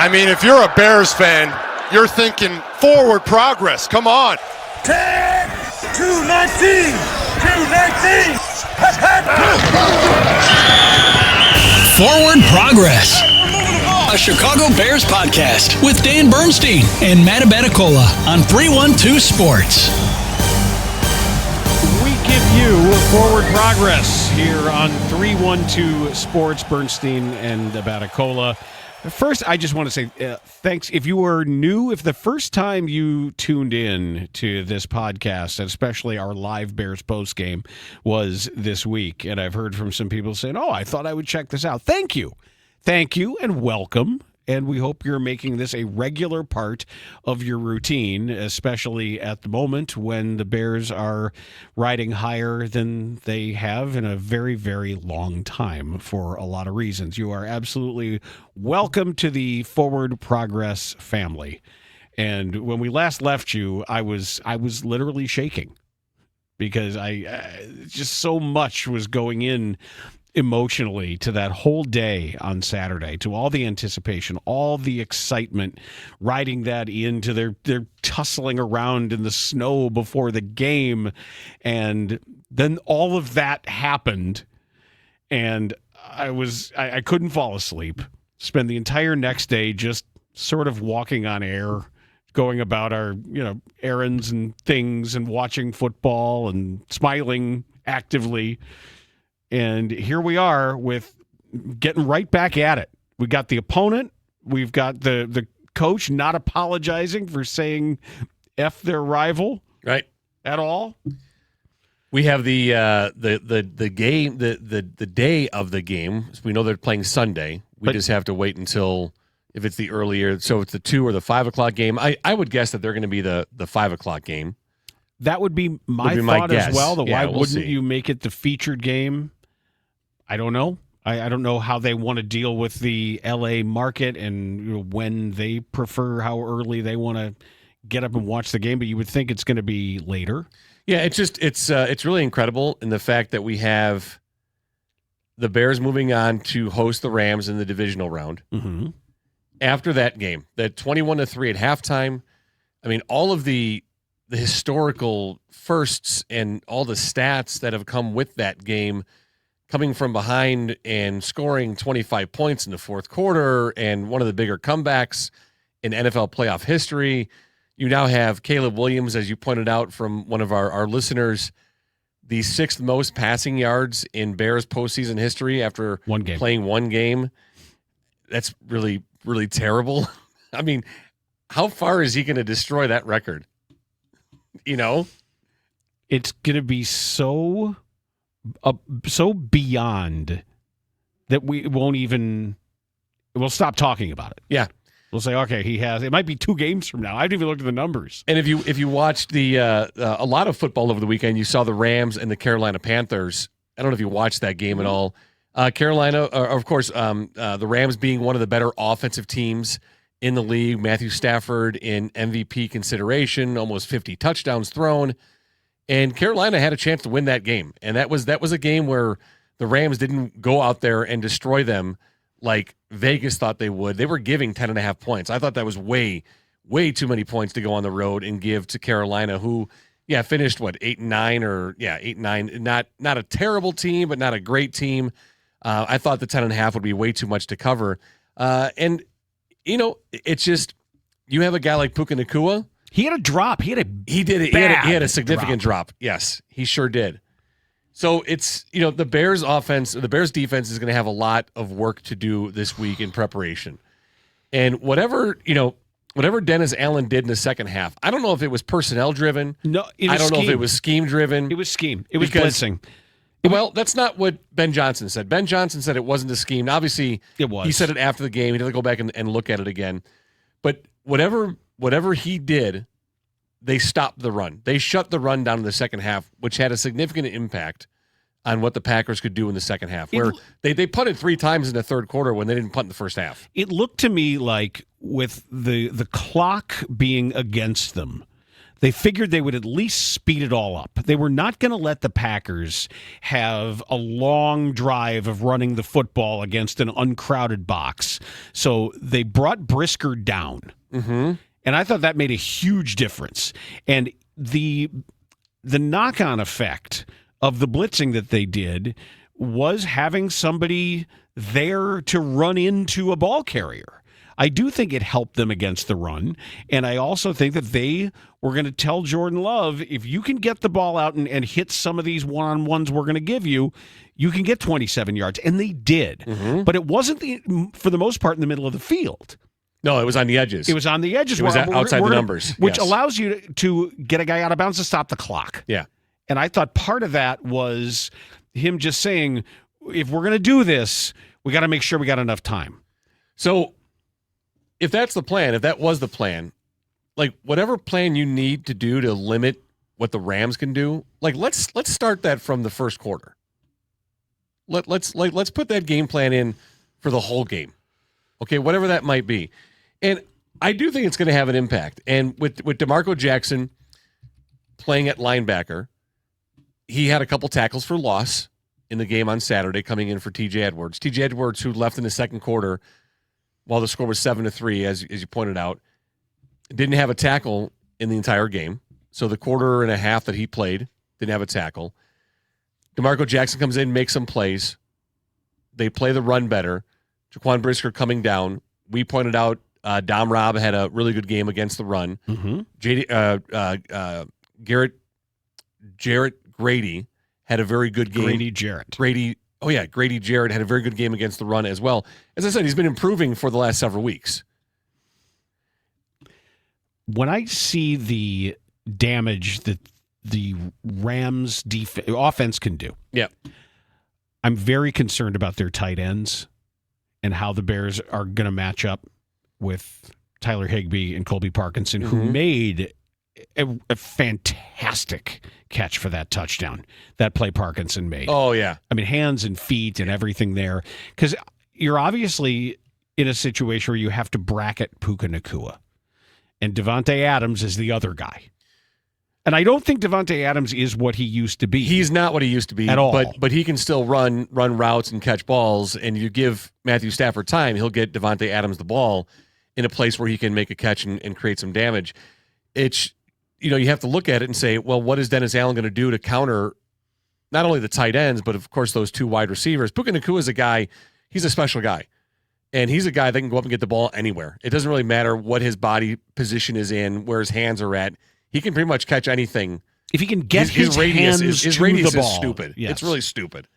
I mean, if you're a Bears fan, you're thinking forward progress. Come on. 10, 219, 219. Forward Progress, a Chicago Bears podcast with Dan Bernstein and Matt Abaticola on 312 Sports. We give you Forward Progress here on 312 Sports. Bernstein and Abaticola. First, I just want to say thanks. If you are new, if the first time you tuned in to this podcast, and especially our live Bears postgame, was this week, and I've heard from some people saying, I thought I would check this out. Thank you, and welcome. And we hope you're making this a regular part of your routine, especially at the moment when the Bears are riding higher than they have in a very, very long time for a lot of reasons. You are absolutely welcome to the Forward Progress family. And when we last left you, I was literally shaking because I just so much was going in emotionally to that whole day on Saturday, to all the anticipation, all the excitement, riding that into their tussling around in the snow before the game. And then all of that happened, and I couldn't fall asleep. Spend the entire next day just sort of walking on air, going about our, errands and things and watching football and smiling actively. And here we are with getting right back at it. We got the opponent. We've got the coach not apologizing for saying F their rival. Right. At all. We have the game, the day of the game. We know they're playing Sunday. We just have to wait until if it's the earlier. So it's the 2 or the 5 o'clock game. I would guess that they're going to be the 5 o'clock game. That would be my thought as well. Why wouldn't you make it the featured game? I don't know. I don't know how they want to deal with the L.A. market and when they prefer, how early they want to get up and watch the game. But you would think it's going to be later. Yeah, it's really incredible in the fact that we have the Bears moving on to host the Rams in the divisional round. Mm-hmm. After that game, that 21-3 at halftime. I mean, all of the historical firsts and all the stats that have come with that game, coming from behind and scoring 25 points in the fourth quarter and one of the bigger comebacks in NFL playoff history. You now have Caleb Williams, as you pointed out from one of our listeners, the 6th most passing yards in Bears postseason history after playing one game. That's really, really terrible. I mean, how far is he going to destroy that record? It's going to be so beyond that we'll stop talking about it. Yeah. We'll say, okay, it might be 2 games from now. I haven't even looked at the numbers. And if you watched a lot of football over the weekend, you saw the Rams and the Carolina Panthers. I don't know if you watched that game at all. Carolina, of course, the Rams being one of the better offensive teams in the league. Matthew Stafford in MVP consideration, almost 50 touchdowns thrown. And Carolina had a chance to win that game. And that was a game where the Rams didn't go out there and destroy them like Vegas thought they would. They were giving 10.5 points. I thought that was way, way too many points to go on the road and give to Carolina, who, finished 8-9 or 8-9. Not a terrible team, but not a great team. I thought the 10.5 would be way too much to cover. It's just, you have a guy like Puka Nacua. He had a drop. He had a significant drop. Yes, he sure did. So it's, the Bears offense, the Bears defense is going to have a lot of work to do this week in preparation. And whatever Dennis Allen did in the second half, I don't know if it was personnel driven. No, I don't know if it was scheme driven. It was scheme. It was blitzing. Well, that's not what Ben Johnson said. Ben Johnson said it wasn't a scheme. Obviously, it was. He said it after the game. He had to go back and look at it again. But whatever he did, they stopped the run. They shut the run down in the second half, which had a significant impact on what the Packers could do in the second half, where they punted 3 times in the third quarter when they didn't punt in the first half. It looked to me like with the clock being against them, They figured they would at least speed it all up. They were not going to let the Packers have a long drive of running the football against an uncrowded box. So they brought Brisker down. Mm-hmm. And I thought that made a huge difference. And the knock-on effect of the blitzing that they did was having somebody there to run into a ball carrier. I do think it helped them against the run, and I also think that they were going to tell Jordan Love, if you can get the ball out and hit some of these one-on-ones we're going to give you, you can get 27 yards, and they did. Mm-hmm. But it wasn't, for the most part, in the middle of the field. No, it was on the edges. It was on the edges. It was outside the numbers. Which Yes. allows you to get a guy out of bounds to stop the clock. Yeah. And I thought part of that was him just saying, if we're going to do this, we got to make sure we got enough time. So if that's the plan, if that was the plan, like whatever plan you need to do to limit what the Rams can do, like let's start that from the first quarter. Let's put that game plan in for the whole game. Okay, whatever that might be. And I do think it's going to have an impact. And with DeMarco Jackson playing at linebacker, he had a couple tackles for loss in the game on Saturday coming in for TJ Edwards. TJ Edwards, who left in the second quarter while the score was 7-3, as you pointed out, didn't have a tackle in the entire game. So the quarter and a half that he played didn't have a tackle. DeMarco Jackson comes in, makes some plays. They play the run better. Jaquan Brisker coming down. We pointed out Dom Robb had a really good game against the run. Mm-hmm. Jarrett Grady had a very good game. Grady Jarrett had a very good game against the run as well. As I said, he's been improving for the last several weeks. When I see the damage that the Rams offense can do, yeah, I'm very concerned about their tight ends and how the Bears are going to match up with Tyler Higbee and Colby Parkinson, who made a fantastic catch for that touchdown, that play Parkinson made. Oh, yeah. I mean, hands and feet and everything there. Because you're obviously in a situation where you have to bracket Puka Nacua. And Devontae Adams is the other guy. And I don't think Devontae Adams is what he used to be. He's not what he used to be at all. But he can still run routes and catch balls. And you give Matthew Stafford time, he'll get Devontae Adams the ball in a place where he can make a catch and create some damage. It's, you have to look at it and say, well, what is Dennis Allen going to do to counter not only the tight ends, but of course those two wide receivers? Puka Nacua is a guy, he's a special guy. And he's a guy that can go up and get the ball anywhere. It doesn't really matter what his body position is in, where his hands are at. He can pretty much catch anything. If he can get his radius hands his to radius the ball. is stupid. Yes. It's really stupid.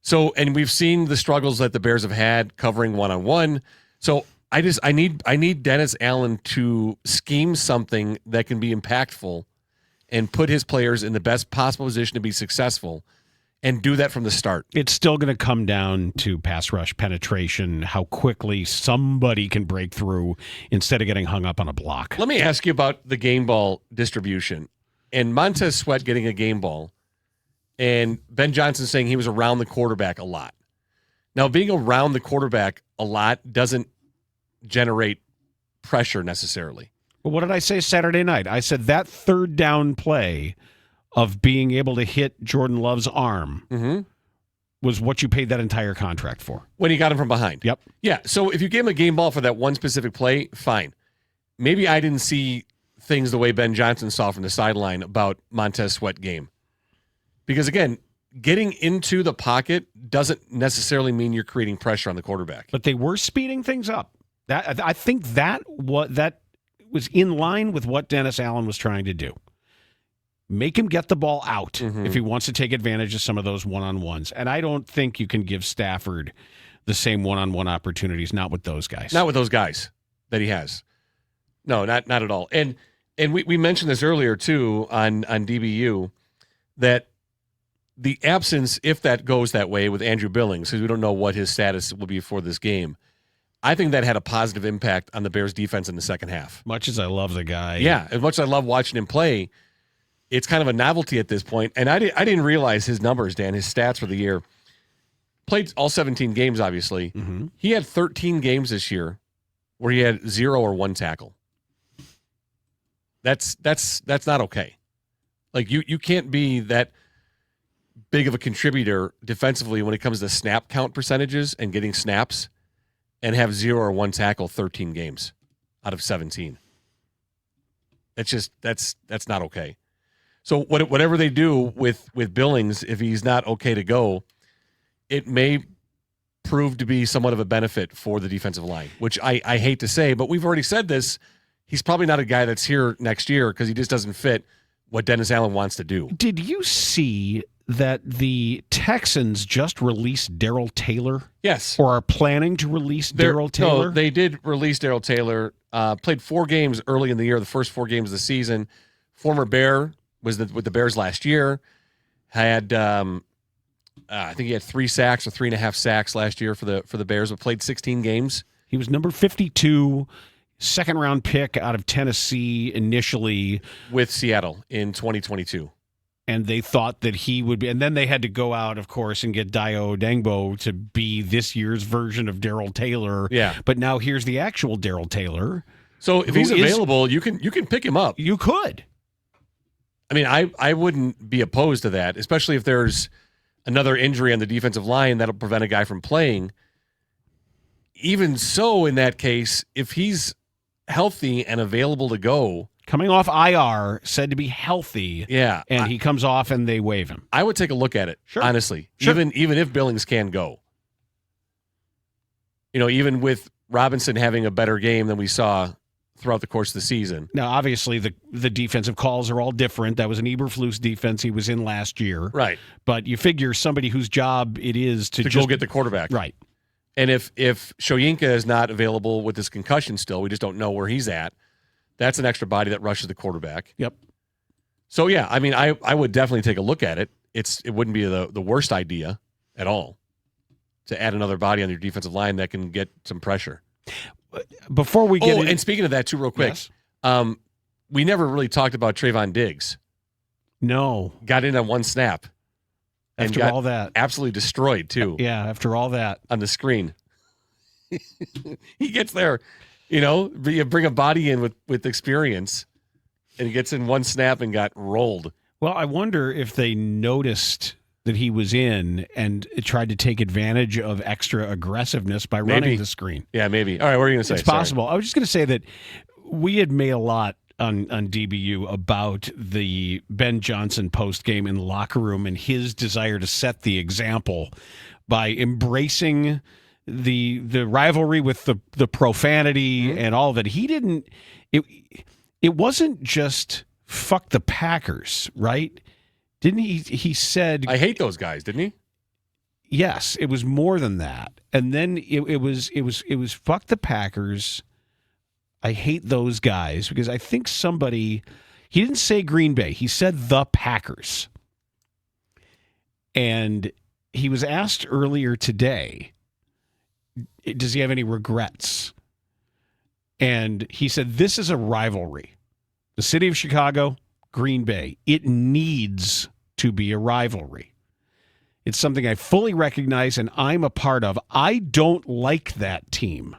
So, and we've seen the struggles that the Bears have had covering one-on-one. So I need Dennis Allen to scheme something that can be impactful and put his players in the best possible position to be successful, and do that from the start. It's still going to come down to pass rush penetration, how quickly somebody can break through instead of getting hung up on a block. Let me ask you about the game ball distribution and Montez Sweat getting a game ball, and Ben Johnson saying he was around the quarterback a lot. Now, being around the quarterback a lot doesn't generate pressure necessarily. Well, what did I say Saturday night? I said that third down play of being able to hit Jordan Love's arm was what you paid that entire contract for. When he got him from behind. Yep. Yeah, so if you gave him a game ball for that one specific play, fine. Maybe I didn't see things the way Ben Johnson saw from the sideline about Montez Sweat game. Because, again, getting into the pocket doesn't necessarily mean you're creating pressure on the quarterback. But they were speeding things up. I think that was in line with what Dennis Allen was trying to do. Make him get the ball out if he wants to take advantage of some of those one-on-ones. And I don't think you can give Stafford the same one-on-one opportunities, not with those guys. Not with those guys that he has. No, not at all. And we mentioned this earlier, too, on DBU, that the absence, if that goes that way with Andrew Billings, because we don't know what his status will be for this game, I think that had a positive impact on the Bears' defense in the second half. Much as I love the guy. Yeah, as much as I love watching him play, it's kind of a novelty at this point. And I didn't realize his numbers, Dan, his stats for the year. Played all 17 games, obviously. Mm-hmm. He had 13 games this year where he had 0 or 1 tackle. That's not okay. Like you can't be that big of a contributor defensively when it comes to snap count percentages and getting snaps and have 0 or 1 tackle 13 games out of 17. That's not okay. So whatever they do with Billings, if he's not okay to go, it may prove to be somewhat of a benefit for the defensive line, which I hate to say, but we've already said this. He's probably not a guy that's here next year because he just doesn't fit what Dennis Allen wants to do. Did you see that the Texans just released Darrell Taylor? Yes. Or are planning to release Darrell Taylor? No, they did release Darrell Taylor. Played 4 games early in the year, the first 4 games of the season. Former Bear was with the Bears last year. Had I think he had 3 sacks or 3.5 sacks last year for the Bears, but played 16 games. He was number 52, second-round pick out of Tennessee initially. With Seattle in 2022. And they thought that he would be, and then they had to go out, of course, and get Dio Dangbo to be this year's version of Darrell Taylor. Yeah. But now here's the actual Darrell Taylor. So if he's available, you can pick him up. You could. I mean, I wouldn't be opposed to that, especially if there's another injury on the defensive line that'll prevent a guy from playing. Even so, in that case, if he's healthy and available to go, coming off IR, said to be healthy. Yeah. And he comes off and they waive him. I would take a look at it, honestly. Sure. Even if Billings can go. Even with Robinson having a better game than we saw throughout the course of the season. Now, obviously, the defensive calls are all different. That was an Eberflus defense he was in last year. Right. But you figure somebody whose job it is to go get the quarterback. Right. And if Shoyinka is not available with his concussion still, we just don't know where he's at. That's an extra body that rushes the quarterback. Yep. So, yeah, I mean, I would definitely take a look at it. It wouldn't be the worst idea at all to add another body on your defensive line that can get some pressure. Before we get and speaking of that, too, real quick, yes. We never really talked about Trayvon Diggs. No. Got in on 1 snap. After all that. Absolutely destroyed, too. Yeah, after all that. On the screen. He gets there. You bring a body in with experience, and he gets in 1 snap and got rolled. Well, I wonder if they noticed that he was in and tried to take advantage of extra aggressiveness by running the screen. Yeah, maybe. All right, what are you going to say? It's possible. I was just going to say that we had made a lot on DBU about the Ben Johnson post game in the locker room and his desire to set the example by embracing the rivalry with the profanity and all of it. He didn't. It wasn't just fuck the Packers, right? Didn't he? He said, "I hate those guys." Didn't he? Yes, it was more than that. And then it was fuck the Packers. I hate those guys because I think he didn't say Green Bay. He said the Packers. And he was asked earlier today, does he have any regrets? And he said, this is a rivalry. The city of Chicago, Green Bay, it needs to be a rivalry. It's something I fully recognize and I'm a part of. I don't like that team.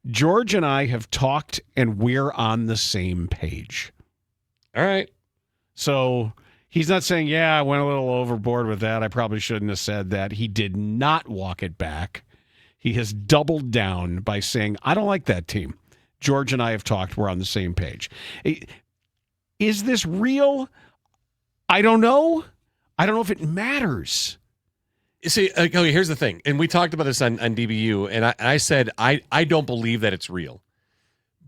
George and I have talked and we're on the same page. All right. So he's not saying, I went a little overboard with that. I probably shouldn't have said that. He did not walk it back. He has doubled down by saying, I don't like that team. George and I have talked. We're on the same page. Is this real? I don't know. I don't know if it matters. You see, okay, here's the thing. And we talked about this on DBU, and I said, I don't believe that it's real.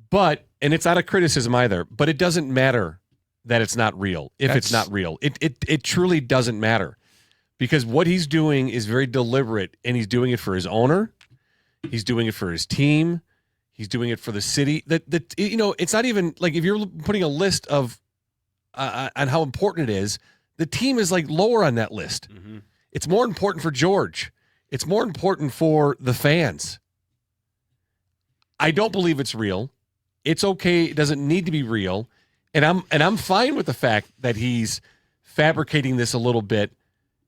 But, and it's not a criticism either, but it doesn't matter that it's not real if it's not real. It truly doesn't matter. Because what he's doing is very deliberate, and he's doing it for his owner. He's doing it for his team. He's doing it for the city. It's not even like if you're putting a list of on how important it is, the team is like lower on that list. Mm-hmm. It's more important for George. It's more important for the fans. I don't believe it's real. It's okay. It doesn't need to be real. And I'm fine with the fact that he's fabricating this a little bit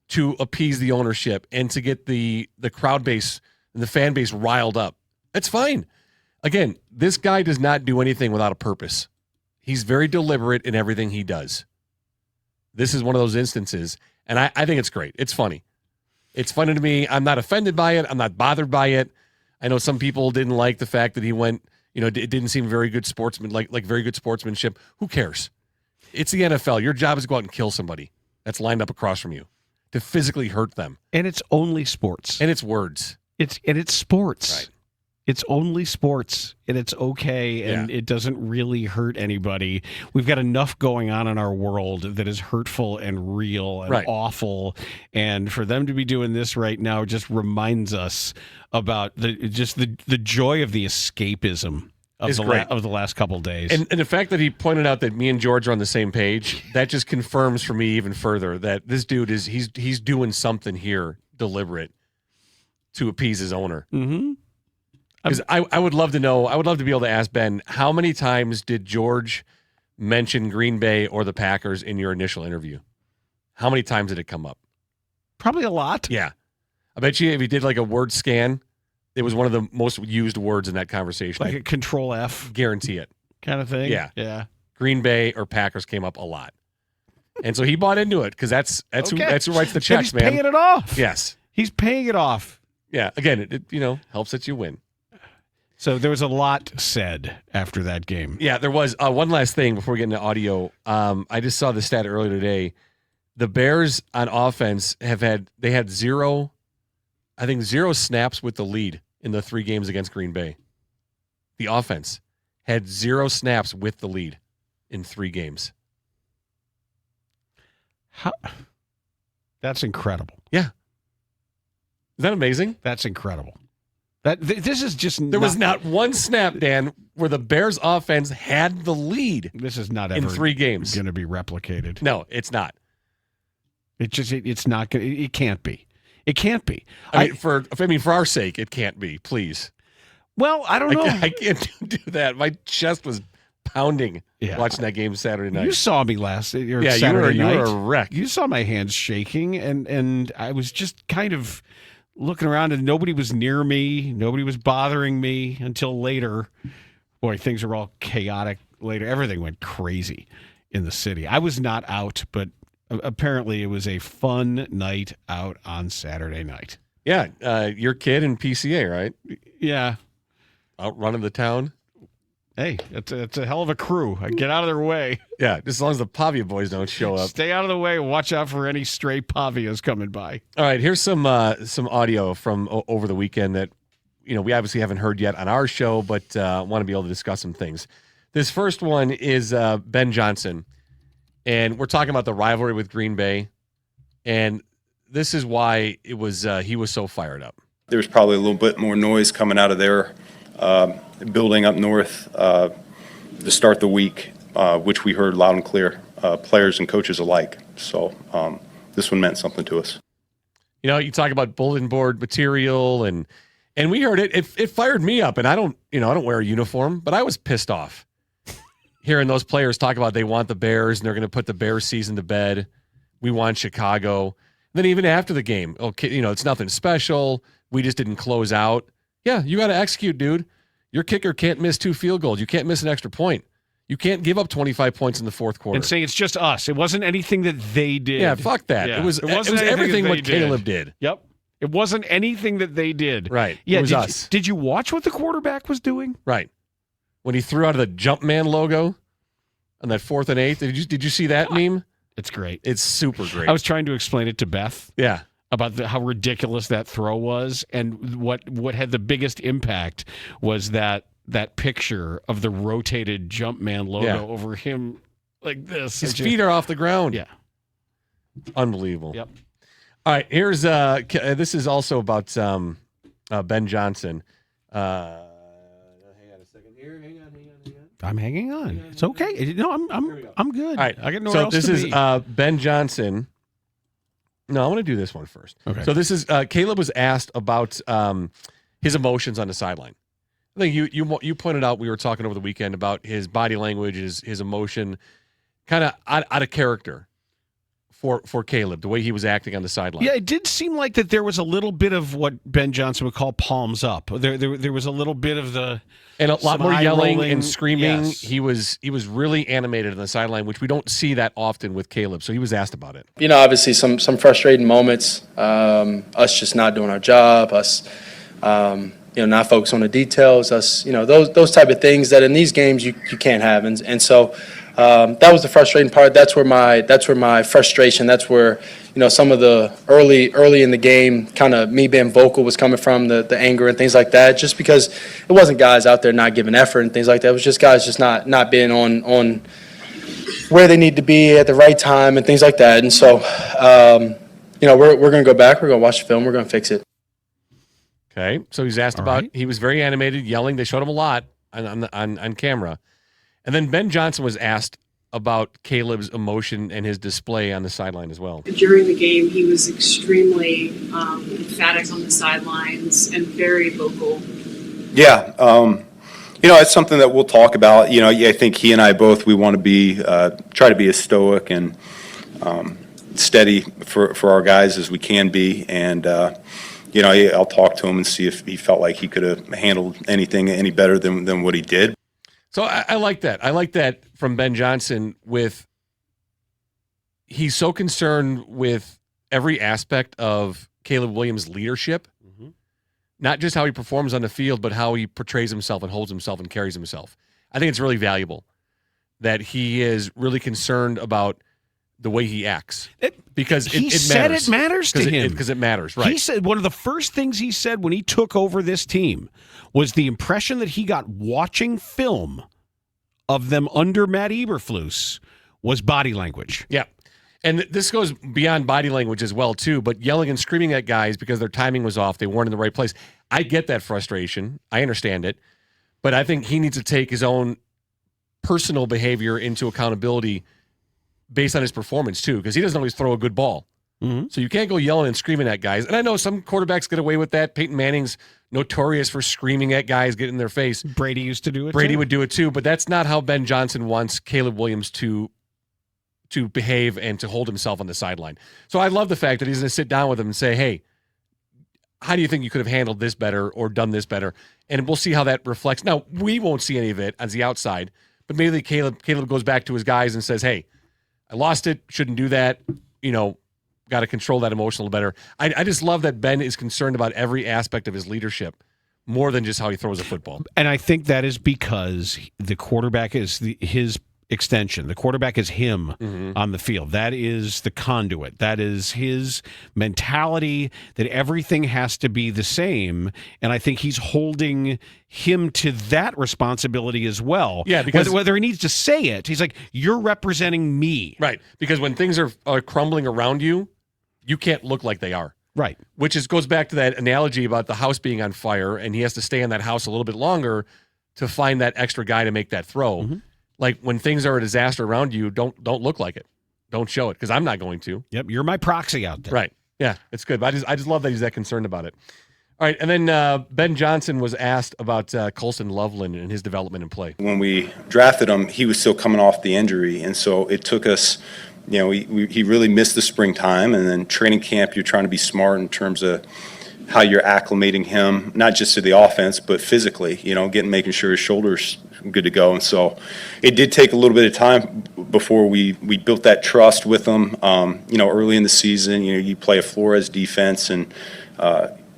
to appease the ownership and to get the crowd base and the fan base riled up. That's fine. Again, this guy does not do anything without a purpose. He's very deliberate in everything he does. This is one of those instances, and I think it's great. It's funny. It's funny to me. I'm not offended by it. I'm not bothered by it. I know some people didn't like the fact that he went, it didn't seem very good sportsman, like very good sportsmanship. Who cares? It's the NFL. Your job is to go out and kill somebody that's lined up across from you, to physically hurt them. And it's only sports. And it's words. It's sports. Right. It's only sports, and it's okay, and it doesn't really hurt anybody. We've got enough going on in our world that is hurtful and real and awful, and for them to be doing this right now just reminds us about the joy of the escapism of the last couple of days. And the fact that he pointed out that me and George are on the same page, that just confirms for me even further that this dude he's doing something here deliberate to appease his owner. Mm-hmm. Because I would love to know, I would love to be able to ask Ben, how many times did George mention Green Bay or the Packers in your initial interview? How many times did it come up? Probably a lot. Yeah. I bet you if he did like a word scan, it was one of the most used words in that conversation. Like a Control F. Guarantee it. Kind of thing? Yeah. Yeah. Green Bay or Packers came up a lot. And so he bought into it because that's who writes the checks, he's man. He's paying it off. Yes. He's paying it off. Yeah. Again, it helps that you win. So there was a lot said after that game. Yeah, there was. One last thing before we get into audio. I just saw the stat earlier today. The Bears on offense had zero snaps with the lead in the 3 games against Green Bay. The offense had 0 snaps with the lead in 3 games. That's incredible. Yeah. Is that amazing? That's incredible. This is just there was not one snap, Dan, where the Bears offense had the lead. This is not in ever 3 games going to be replicated. No, it's not. It's not going. It can't be. It can't be. For our sake, it can't be. Please. Well, I don't know. I can't do that. My chest was pounding watching that game Saturday night. You saw me Saturday you night. were a wreck. You saw my hands shaking, and I was just kind of looking around, and nobody was near me. Nobody was bothering me until later. Boy, things are all chaotic later. Everything went crazy in the city. I was not out, but apparently it was a fun night out on Saturday night. Yeah, your kid in PCA, right? Yeah. Out running the town. Hey, it's a hell of a crew. I get out of their way. Yeah, just as long as the Pavia boys don't show up. Stay out of the way. Watch out for any stray Pavias coming by. All right, here's some audio from over the weekend that we obviously haven't heard yet on our show, but want to be able to discuss some things. This first one is Ben Johnson, and we're talking about the rivalry with Green Bay, and this is why it was he was so fired up. There's probably a little bit more noise coming out of their building up north to start the week, which we heard loud and clear, players and coaches alike. So this one meant something to us. You talk about bulletin board material, and we heard it. It fired me up, and I don't wear a uniform, but I was pissed off hearing those players talk about they want the Bears and they're going to put the Bears season to bed. We want Chicago. And then even after the game, okay, it's nothing special. We just didn't close out. Yeah, you got to execute, dude. Your kicker can't miss 2 field goals. You can't miss an extra point. You can't give up 25 points in the fourth quarter. And say it's just us. It wasn't anything that they did. Yeah, fuck that. Yeah. It was everything what Caleb did. Yep. It wasn't anything that they did. Right. Yeah, it was us. Did you watch what the quarterback was doing? Right. When he threw out of the Jumpman logo on that 4th and 8. Did you see that meme? It's great. It's super great. I was trying to explain it to Beth. Yeah. About how ridiculous that throw was, and what had the biggest impact was that picture of the rotated Jumpman logo over him like this. His feet are off the ground. Yeah. Unbelievable. Yep. All right, here's this is also about Ben Johnson. Hang on a second here. Hang on. I'm hanging on. It's okay. No, I'm good. All right. I got nowhere else to be. So this is Ben Johnson. No, I want to do this one first. Okay. So this is Caleb was asked about his emotions on the sideline. I think you pointed out, we were talking over the weekend about his body language, his emotion, kind of out of character for Caleb, the way he was acting on the sideline. Yeah, it did seem like that there was a little bit of what Ben Johnson would call palms up. There was a little bit of the And a lot more yelling rolling. and screaming. Yes. He was really animated on the sideline, which we don't see that often with Caleb. So he was asked about it. Obviously some frustrating moments. Us just not doing our job. Us, not focusing on the details. Us, those type of things that in these games you can't have. And so that was the frustrating part. That's where my frustration. That's where some of the early in the game, kind of me being vocal was coming from, the anger and things like that. Just because it wasn't guys out there not giving effort and things like that. It was just guys just not being on where they need to be at the right time and things like that. And so, we're going to go back. We're going to watch the film. We're going to fix it. Okay, so he's asked about. He was very animated, yelling. They showed him a lot on camera, and then Ben Johnson was asked about Caleb's emotion and his display on the sideline as well. During the game, he was extremely emphatic on the sidelines and very vocal. Yeah, it's something that we'll talk about. I think he and I both, we want to be try to be as stoic and steady for our guys as we can be, and I'll talk to him and see if he felt like he could have handled anything any better than what he did. So I like that. I like that from Ben Johnson. He's so concerned with every aspect of Caleb Williams' leadership, not just how he performs on the field, but how he portrays himself and holds himself and carries himself. I think it's really valuable that he is really concerned about the way he acts, because it matters. Said it matters to him because it matters. Right. He said one of the first things he said when he took over this team was the impression that he got watching film of them under Matt Eberflus was body language. Yeah. And this goes beyond body language as well, too, but yelling and screaming at guys because their timing was off. They weren't in the right place. I get that frustration. I understand it. But I think he needs to take his own personal behavior into accountability based on his performance, too, because he doesn't always throw a good ball. Mm-hmm. So you can't go yelling and screaming at guys. And I know some quarterbacks get away with that. Peyton Manning's notorious for screaming at guys, getting in their face. Brady used to do it, Brady would do it, too. But that's not how Ben Johnson wants Caleb Williams to behave and to hold himself on the sideline. So I love the fact that he's going to sit down with him and say, hey, how do you think you could have handled this better or done this better? And we'll see how that reflects. Now, we won't see any of it as the outside, but maybe Caleb goes back to his guys and says, hey, I lost it, shouldn't do that, got to control that emotional better. I just love that Ben is concerned about every aspect of his leadership more than just how he throws a football. And I think that is because the quarterback is his extension. The quarterback is him on the field. That is the conduit. That is his mentality that everything has to be the same. And I think he's holding him to that responsibility as well. Yeah, because whether he needs to say it, he's like, you're representing me. Right. Because when things are crumbling around you, you can't look like they are. Right. Which goes back to that analogy about the house being on fire, and he has to stay in that house a little bit longer to find that extra guy to make that throw. Mm-hmm. Like when things are a disaster around you, don't look like it. Don't show it, because I'm not going to. Yep, you're my proxy out there. Right. Yeah, it's good. But I just love that he's that concerned about it. All right, and then Ben Johnson was asked about Colston Loveland and his development and play. When we drafted him, he was still coming off the injury, and so it took us, he really missed the springtime, and then training camp, you're trying to be smart in terms of how you're acclimating him, not just to the offense, but physically, making sure his shoulders good to go. And so it did take a little bit of time before we built that trust with him. Early in the season, you play a Flores defense, and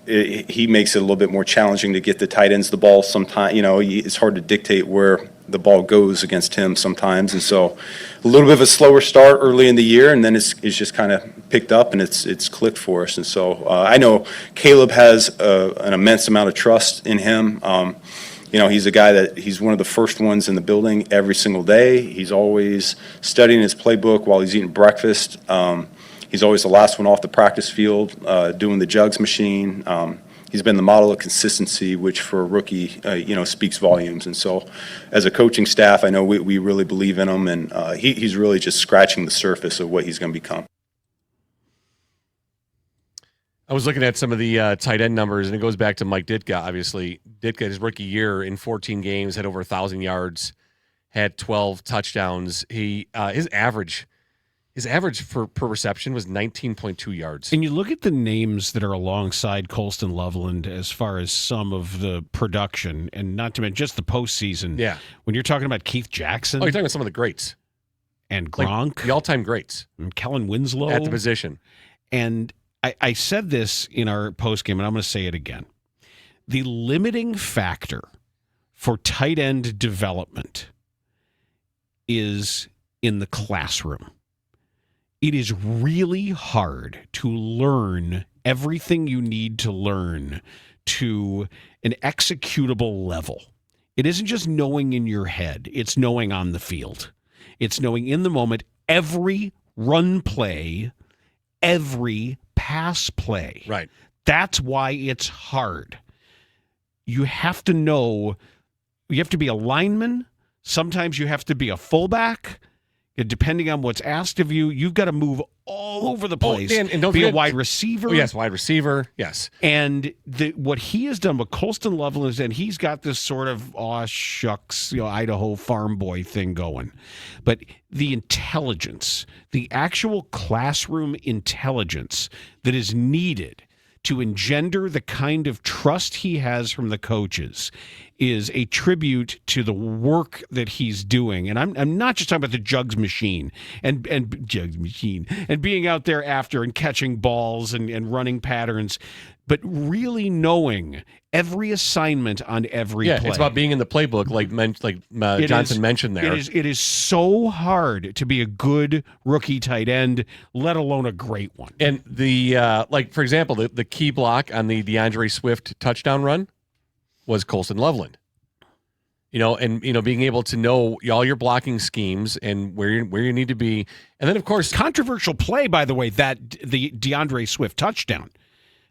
he makes it a little bit more challenging to get the tight ends the ball sometimes. It's hard to dictate where the ball goes against him sometimes. And so a little bit of a slower start early in the year, and then it's just kind of picked up and it's clicked for us. And so I know Caleb has an immense amount of trust in him. He's a guy he's one of the first ones in the building every single day. He's always studying his playbook while he's eating breakfast. He's always the last one off the practice field, doing the jugs machine. He's been the model of consistency, which for a rookie, speaks volumes. And so as a coaching staff, I know we really believe in him, and he's really just scratching the surface of what he's going to become. I was looking at some of the tight end numbers, and it goes back to Mike Ditka, obviously. Ditka, his rookie year, in 14 games, had over 1,000 yards, had 12 touchdowns. His average His average per reception was 19.2 yards. And you look at the names that are alongside Colston Loveland as far as some of the production, and not to mention just the postseason. Yeah. When you're talking about Keith Jackson. Oh, you're talking about some of the greats. And Gronk. Like the all-time greats. And Kellen Winslow. At the position. And I said this in our postgame, and I'm going to say it again. The limiting factor for tight end development is in the classroom. It is really hard to learn everything you need to learn to an executable level. It isn't just knowing in your head. It's knowing on the field. It's knowing in the moment every run play, every pass play. Right. That's why it's hard. You have to know, you have to be a lineman. Sometimes you have to be a fullback. Depending on what's asked of you, you've got to move all over the place. And don't be forget, a wide receiver. Oh, yes, wide receiver. Yes. And what he has done with Colston Loveland is, and he's got this sort of, aw shucks, Idaho farm boy thing going. But the intelligence, the actual classroom intelligence that is needed to engender the kind of trust he has from the coaches is a tribute to the work that he's doing. And I'm not just talking about the jugs machine and being out there after and catching balls and running patterns, but really knowing every assignment on every play. It's about being in the playbook, like Johnson mentioned there. It is so hard to be a good rookie tight end, let alone a great one. And the for example, the key block on the DeAndre Swift touchdown run was Colston Loveland. Being able to know all your blocking schemes and where you need to be. And then, of course, controversial play, by the way, that the DeAndre Swift touchdown,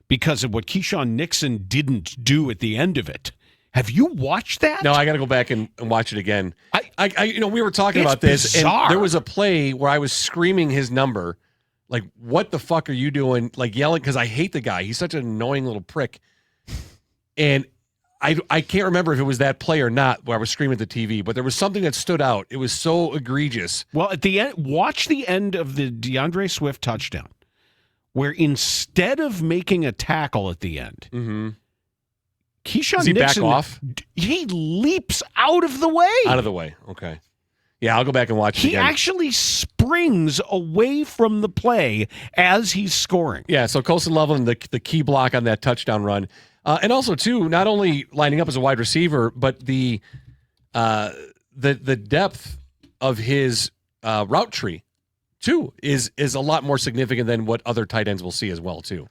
because of what Keyshawn Nixon didn't do at the end of it. Have you watched that? No, I got to go back and watch it again. We were talking about this, bizarre. And there was a play where I was screaming his number, like, "What the fuck are you doing?" Like yelling, because I hate the guy. He's such an annoying little prick. And I can't remember if it was that play or not where I was screaming at the TV, but there was something that stood out. It was so egregious. Well, at the end, watch the end of the DeAndre Swift touchdown, where instead of making a tackle at the end, Keyshawn Does he Nixon, back off? He leaps out of the way. Out of the way. Okay. Yeah, I'll go back and watch it He again. actually springs away from the play as he's scoring. Yeah, so Colston Loveland, the key block on that touchdown run. And also, too, not only lining up as a wide receiver, but the depth of his route tree, too, is a lot more significant than what other tight ends will see as well, too.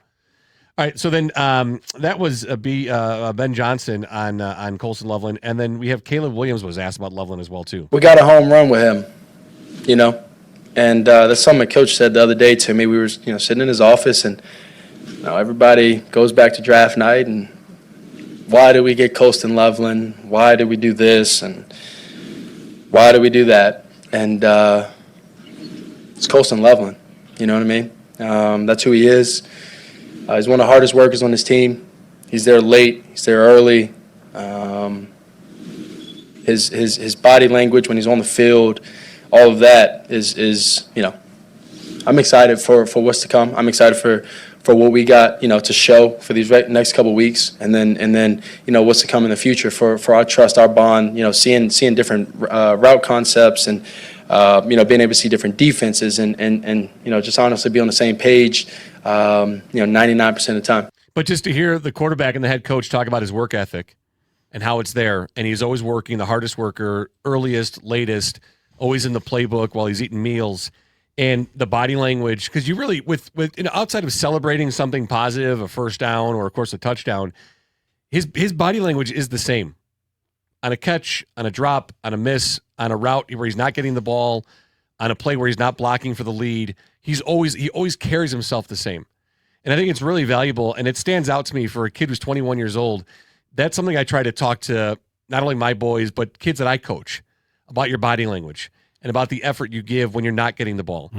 All right, so then that was Ben Johnson on Colston Loveland, and then we have Caleb Williams was asked about Loveland as well, too. We got a home run with him, and that's something Coach said the other day to me. We were, sitting in his office, and everybody goes back to draft night, and why did we get Colston Loveland? Why did we do this? And why did we do that? And it's Colston Loveland, you know what I mean? That's who he is. He's one of the hardest workers on his team. He's there late. He's there early. His body language when he's on the field, all of that is I'm excited for what's to come. I'm excited for what we got, to show for these next couple of weeks, and then what's to come in the future for our trust, our bond, seeing different route concepts and being able to see different defenses and just honestly be on the same page, 99% of the time. But just to hear the quarterback and the head coach talk about his work ethic and how it's there, and he's always working, the hardest worker, earliest, latest, always in the playbook while he's eating meals. And the body language, because you really, with outside of celebrating something positive, a first down or, of course, a touchdown, his body language is the same. On a catch, on a drop, on a miss, on a route where he's not getting the ball, on a play where he's not blocking for the lead, he always carries himself the same. And I think it's really valuable, and it stands out to me for a kid who's 21 years old. That's something I try to talk to not only my boys, but kids that I coach about your body language. And about the effort you give when you're not getting the ball,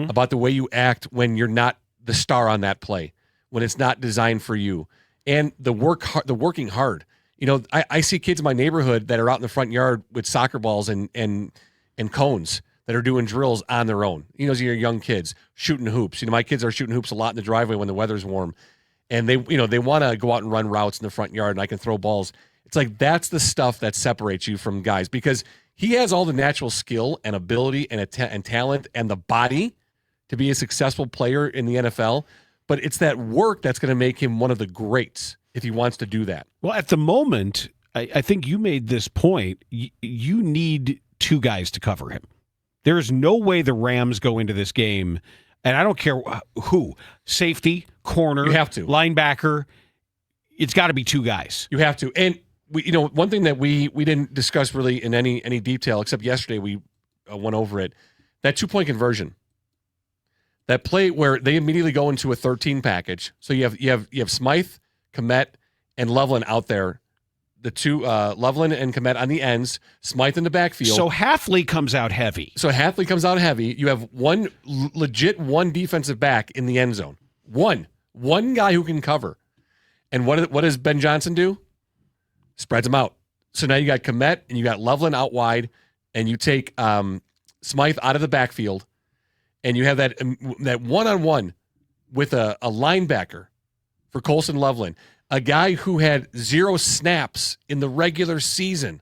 about the way you act when you're not the star on that play, when it's not designed for you, and the working hard. I see kids in my neighborhood that are out in the front yard with soccer balls and cones that are doing drills on their own. Your young kids shooting hoops. My kids are shooting hoops a lot in the driveway when the weather's warm, and they want to go out and run routes in the front yard, and I can throw balls. It's like that's the stuff that separates you from guys, because he has all the natural skill and ability and talent and the body to be a successful player in the NFL, but it's that work that's going to make him one of the greats if he wants to do that. Well, at the moment, I think you made this point. You need two guys to cover him. There is no way the Rams go into this game, and I don't care who, safety, corner, you have to. Linebacker, it's got to be two guys. You have to. And one thing that we didn't discuss really in any detail, except yesterday we went over it, that 2-point conversion. That play where they immediately go into a 13 package. So you have Smythe, Kmet, and Loveland out there. The two Loveland and Kmet on the ends, Smythe in the backfield. So Halfley comes out heavy. You have one defensive back in the end zone. One guy who can cover. And what does Ben Johnson do? Spreads them out. So now you got Kmet and you got Loveland out wide, and you take Smythe out of the backfield, and you have that one-on-one with a linebacker for Colston Loveland, a guy who had 0 snaps in the regular season,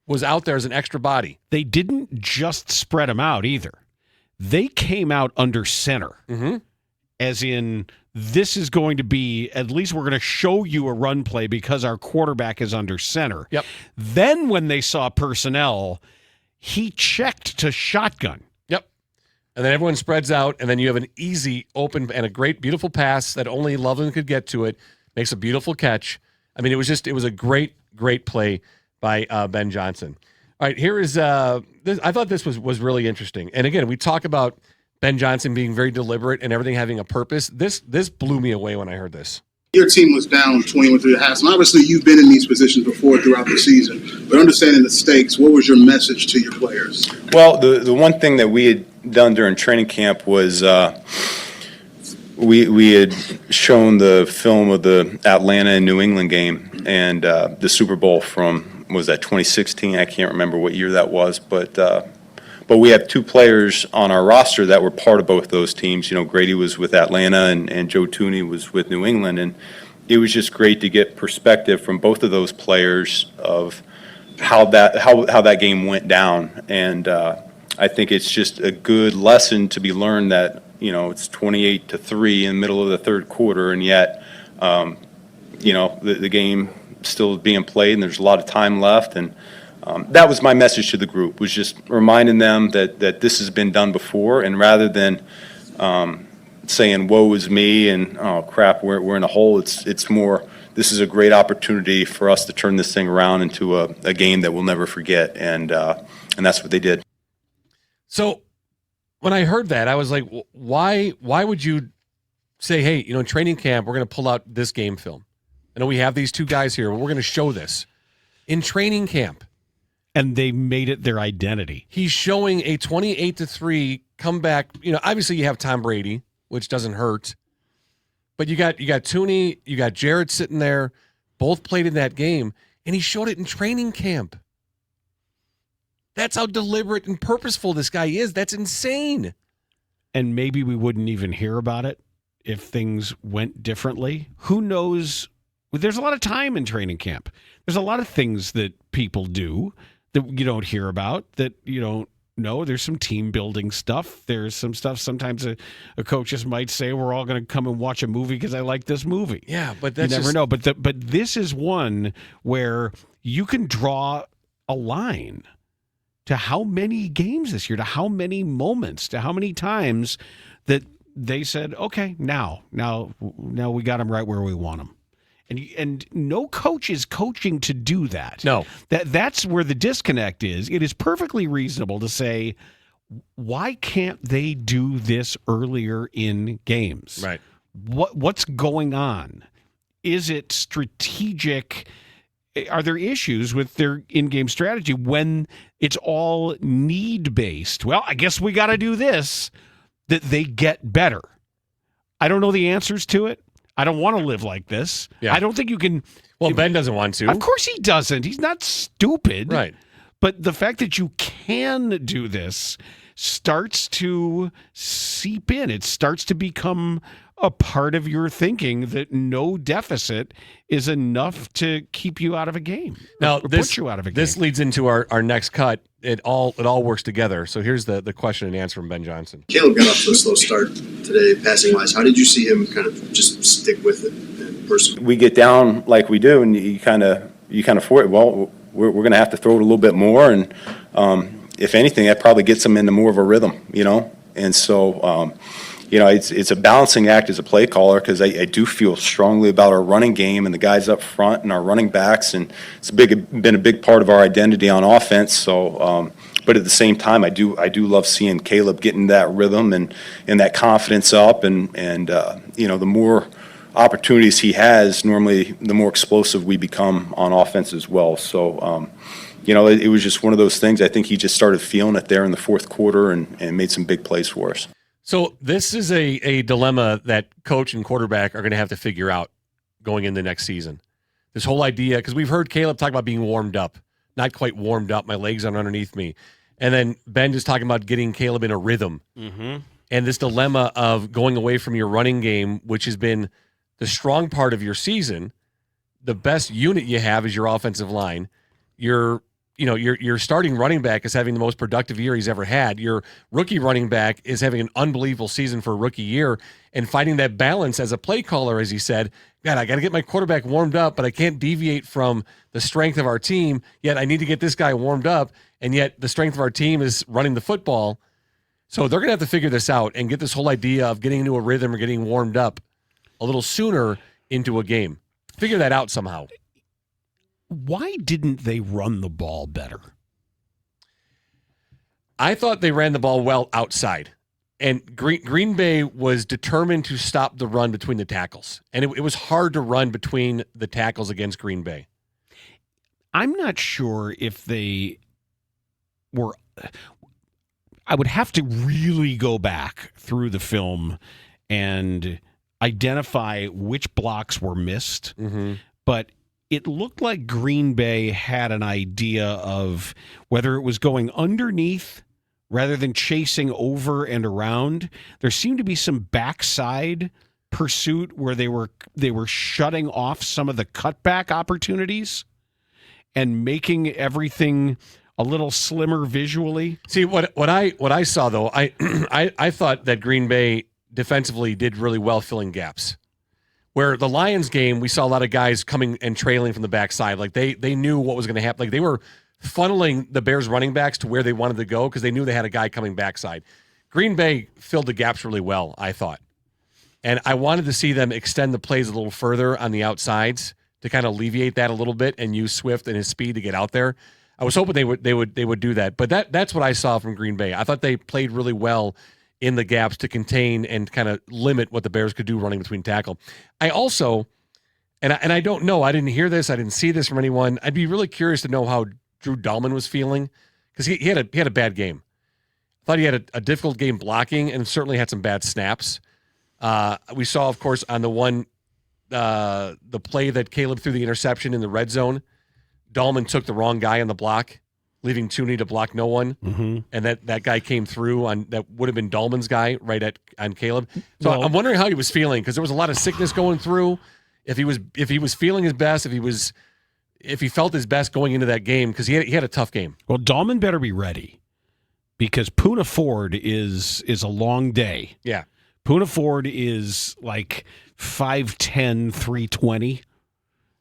was out there as an extra body. They didn't just spread him out either. They came out under center. Mm-hmm. As in, this is going to be, at least we're going to show you a run play because our quarterback is under center. Yep. Then when they saw personnel, he checked to shotgun. Yep. And then everyone spreads out, and then you have an easy, open, and a great, beautiful pass that only Loveland could get to it. Makes a beautiful catch. I mean, it was a great, great play by Ben Johnson. All right, here is this. I thought this was really interesting. And again, we talk about Ben Johnson being very deliberate and everything having a purpose. This blew me away when I heard this. Your team was down 21-3.5, and obviously you've been in these positions before throughout the season. But understanding the stakes, what was your message to your players? Well, the one thing that we had done during training camp was we had shown the film of the Atlanta and New England game and the Super Bowl from, was that 2016? I can't remember what year that was, but we have two players on our roster that were part of both those teams. Grady was with Atlanta and Joe Tooney was with New England, and it was just great to get perspective from both of those players of how that game went down. And I think it's just a good lesson to be learned that it's 28-3 in the middle of the third quarter, and yet the game still being played, and there's a lot of time left. And that was my message to the group, was just reminding them that this has been done before, and rather than saying woe is me and oh crap, we're in a hole, it's more, this is a great opportunity for us to turn this thing around into a game that we'll never forget, and that's what they did. So when I heard that, I was like, why would you say, hey, in training camp, we're going to pull out this game film? I know we have these two guys here, but we're going to show this in training camp. And they made it their identity. He's showing a 28-3 comeback. Obviously you have Tom Brady, which doesn't hurt, but you got Tooney, you got Jared sitting there, both played in that game, and he showed it in training camp. That's how deliberate and purposeful this guy is. That's insane. And maybe we wouldn't even hear about it if things went differently. Who knows? There's a lot of time in training camp. There's a lot of things that people do that you don't hear about, that you don't know. There's some team building stuff. There's some stuff sometimes a coach just might say, we're all going to come and watch a movie because I like this movie. Yeah, but that's you never know. But this is one where you can draw a line to how many games this year, to how many moments, to how many times that they said, okay, now we got them right where we want them. And no coach is coaching to do that. No. That's where the disconnect is. It is perfectly reasonable to say, why can't they do this earlier in games? Right. What's going on? Is it strategic? Are there issues with their in-game strategy when it's all need-based? Well, I guess we got to do this, that they get better. I don't know the answers to it. I don't want to live like this. Yeah. I don't think you can. Well, Ben doesn't want to. Of course he doesn't. He's not stupid. Right. But the fact that you can do this starts to seep in. It starts to become a part of your thinking that no deficit is enough to keep you out of a game. Now, or this, put you out of a game. This leads into our next cut. It all works together. So here's the question and answer from Ben Johnson. Caleb got off to a slow start today, passing wise. How did you see him kind of just stick with it personally? We get down like we do, and you kind of for it. Well, we're going to have to throw it a little bit more, and if anything, that probably gets them into more of a rhythm, And so, it's a balancing act as a play caller, because I do feel strongly about our running game and the guys up front and our running backs, and it's been a big part of our identity on offense. So, but at the same time, I do love seeing Caleb getting that rhythm and that confidence up, and the more opportunities he has, normally the more explosive we become on offense as well. So, it was just one of those things. I think he just started feeling it there in the fourth quarter and made some big plays for us. So this is a dilemma that coach and quarterback are going to have to figure out going into next season. This whole idea, because we've heard Caleb talk about being warmed up, not quite warmed up. My legs aren't underneath me. And then Ben just talking about getting Caleb in a rhythm. Mm-hmm. And this dilemma of going away from your running game, which has been the strong part of your season. The best unit you have is your offensive line. Your starting running back is having the most productive year he's ever had. Your rookie running back is having an unbelievable season for a rookie year, and finding that balance as a play caller, as he said, God, I got to get my quarterback warmed up, but I can't deviate from the strength of our team, yet I need to get this guy warmed up, and yet the strength of our team is running the football. So they're going to have to figure this out and get this whole idea of getting into a rhythm or getting warmed up a little sooner into a game. Figure that out somehow. Why didn't they run the ball better? I thought they ran the ball well outside. And Green Bay was determined to stop the run between the tackles. And it was hard to run between the tackles against Green Bay. I'm not sure if they were... I would have to really go back through the film and identify which blocks were missed. Mm-hmm. But it looked like Green Bay had an idea of whether it was going underneath rather than chasing over and around. There seemed to be some backside pursuit where they were shutting off some of the cutback opportunities and making everything a little slimmer visually. See, what I saw though, I thought that Green Bay defensively did really well filling gaps. Where the Lions game, we saw a lot of guys coming and trailing from the backside. Like they knew what was going to happen. Like they were funneling the Bears running backs to where they wanted to go because they knew they had a guy coming backside. Green Bay filled the gaps really well, I thought. And I wanted to see them extend the plays a little further on the outsides to kind of alleviate that a little bit and use Swift and his speed to get out there. I was hoping they would do that. But that's what I saw from Green Bay. I thought they played really well in the gaps to contain and kind of limit what the Bears could do running between tackle. I also, and I don't know, I didn't hear this, I didn't see this from anyone. I'd be really curious to know how Drew Dahlman was feeling because he had a bad game. I thought he had a difficult game blocking and certainly had some bad snaps. We saw, of course, on the play that Caleb threw the interception in the red zone, Dahlman took the wrong guy on the block, leaving Tooney to block no one, mm-hmm. and that guy came through on that would have been Dahlman's guy on Caleb. So I'm wondering how he was feeling because there was a lot of sickness going through. If he was feeling his best, if he felt his best going into that game because he had a tough game. Well, Dahlman better be ready because Poona Ford is a long day. Yeah, Poona Ford is like 5'10", 320.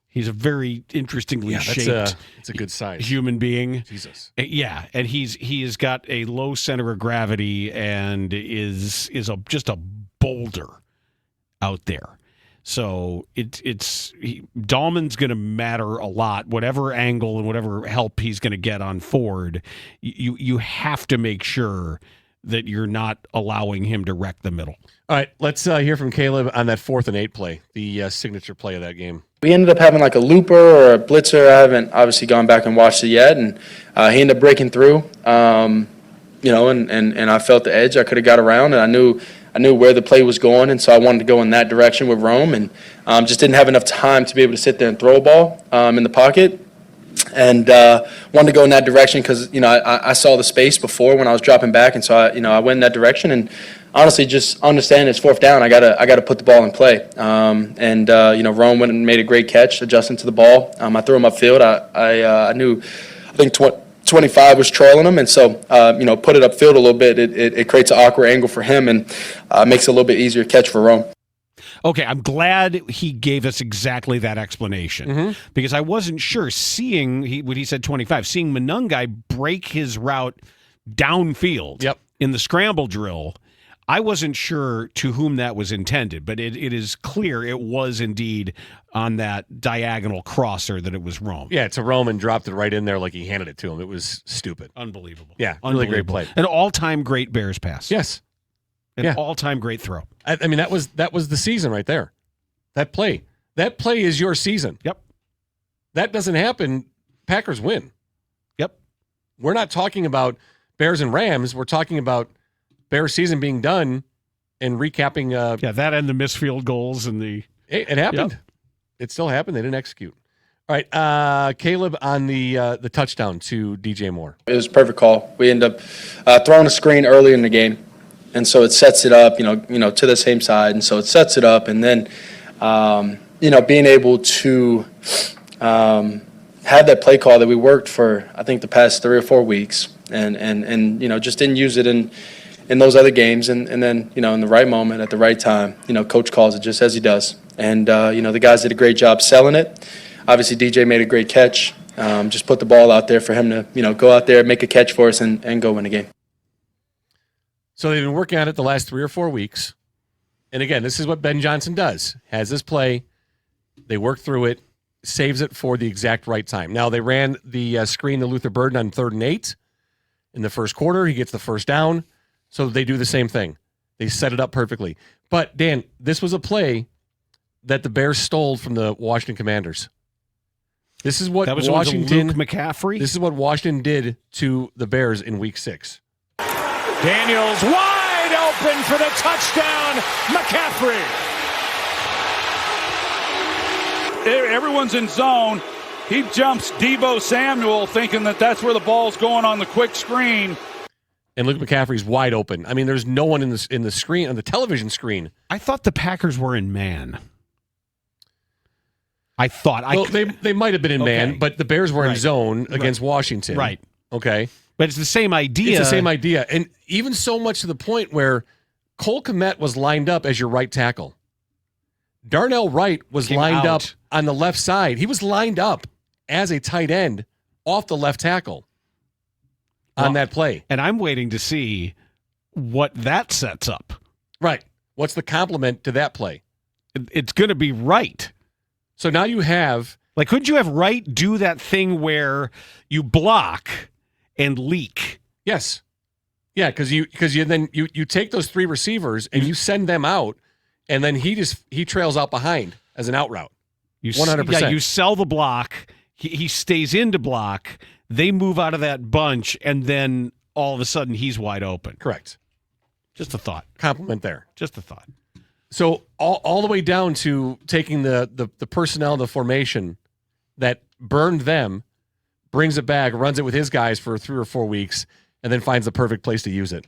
He's a very interestingly shaped. It's a good size human being. Jesus. Yeah, and he has got a low center of gravity and is just a boulder out there. So Dahlman's going to matter a lot. Whatever angle and whatever help he's going to get on Ford, you have to make sure that you're not allowing him to wreck the middle. All right, let's hear from Caleb on that 4th and 8 play, the signature play of that game. We ended up having like a looper or a blitzer. I haven't obviously gone back and watched it yet, and he ended up breaking through. And I felt the edge. I could have got around, and I knew where the play was going, and so I wanted to go in that direction with Rome, and just didn't have enough time to be able to sit there and throw a ball in the pocket. and wanted to go in that direction because, I saw the space before when I was dropping back, and so I went in that direction. And honestly, just understand it's fourth down. I gotta put the ball in play. Rome went and made a great catch, adjusting to the ball. I threw him upfield. I knew, I think 25 was trailing him, and so put it upfield a little bit. It creates an awkward angle for him and makes it a little bit easier catch for Rome. Okay, I'm glad he gave us exactly that explanation because I wasn't sure when he said 25, seeing Monungai break his route downfield in the scramble drill. I wasn't sure to whom that was intended, but it is clear it was indeed on that diagonal crosser that it was Rome. Yeah, it's a Rome and dropped it right in there like he handed it to him. It was stupid. Unbelievable. Yeah, really great play. An all-time great Bears pass. Yes. An all-time great throw. I mean, that was the season right there. That play is your season. Yep. That doesn't happen, Packers win. Yep. We're not talking about Bears and Rams. We're talking about Bears season being done and recapping. That and the missed field goals and the. It happened. Yep. It still happened. They didn't execute. All right, Caleb on the touchdown to DJ Moore. It was a perfect call. We end up throwing a screen early in the game. And so it sets it up, to the same side. And so it sets it up. And then, being able to have that play call that we worked for, I think, the past 3 or 4 weeks and just didn't use it in those other games. And then, in the right moment at the right time, coach calls it just as he does. And, the guys did a great job selling it. Obviously, DJ made a great catch. Just put the ball out there for him to, go out there, make a catch for us and go win the game. So they've been working on it the last 3 or 4 weeks. And again, this is what Ben Johnson does. Has this play, they work through it, saves it for the exact right time. Now, they ran the screen to Luther Burden on 3rd and 8 in the first quarter. He gets the first down. So they do the same thing. They set it up perfectly. But, Dan, this was a play that the Bears stole from the Washington Commanders. This is what Washington Luke McCaffrey. This is what Washington did to the Bears in Week 6. Daniels wide open for the touchdown. McCaffrey. Everyone's in zone. He jumps Deebo Samuel thinking that's where the ball's going on the quick screen. And Luke McCaffrey's wide open. I mean, there's no one in the screen, on the television screen. I thought the Packers were in man. Well, they might have been in man, but the Bears were in zone against Washington. Right. Okay. But it's the same idea. It's the same idea. And even so much to the point where Cole Kmet was lined up as your right tackle. Darnell Wright was lined up on the left side. He was lined up as a tight end off the left tackle on that play. And I'm waiting to see what that sets up. Right. What's the complement to that play? It's going to be Wright. So now you have... Like, couldn't you have Wright do that thing where you block and leak? Yes. Yeah, because you take those 3 receivers and you send them out, and then he trails out behind as an out route. 100%. Yeah, you sell the block. He stays in to block. They move out of that bunch, and then all of a sudden he's wide open. Correct. Just a thought. Compliment there. Just a thought. So all the way down to taking the personnel, the formation that burned them, brings it back, runs it with his guys for 3 or 4 weeks, and then finds the perfect place to use it.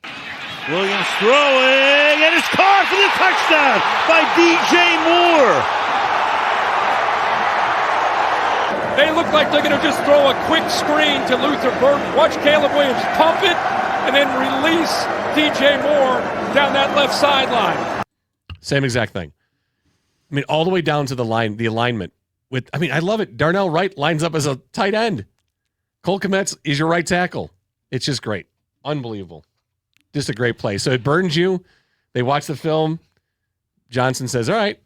Williams throwing, and it's caught for the touchdown by DJ Moore. They look like they're going to just throw a quick screen to Luther Burden. Watch Caleb Williams pump it and then release DJ Moore down that left sideline. Same exact thing. I mean, all the way down to the alignment. I love it. Darnell Wright lines up as a tight end. Cole Kmet is your right tackle. It's just great. Unbelievable. Just a great play. So it burns you. They watch the film. Johnson says, all right,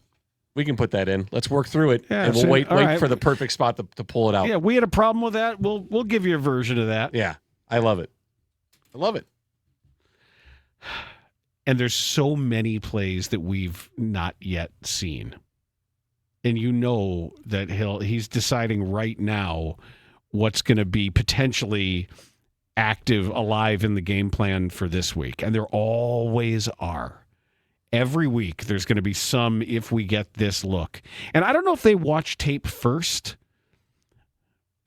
we can put that in. Let's work through it. Yeah, and we'll wait right. for the perfect spot to pull it out. Yeah, we had a problem with that. We'll give you a version of that. Yeah, I love it. I love it. And there's so many plays that we've not yet seen. And you know that he's deciding right now what's going to be potentially active, alive in the game plan for this week. And there always are. Every week there's going to be some if we get this look. And I don't know if they watch tape first.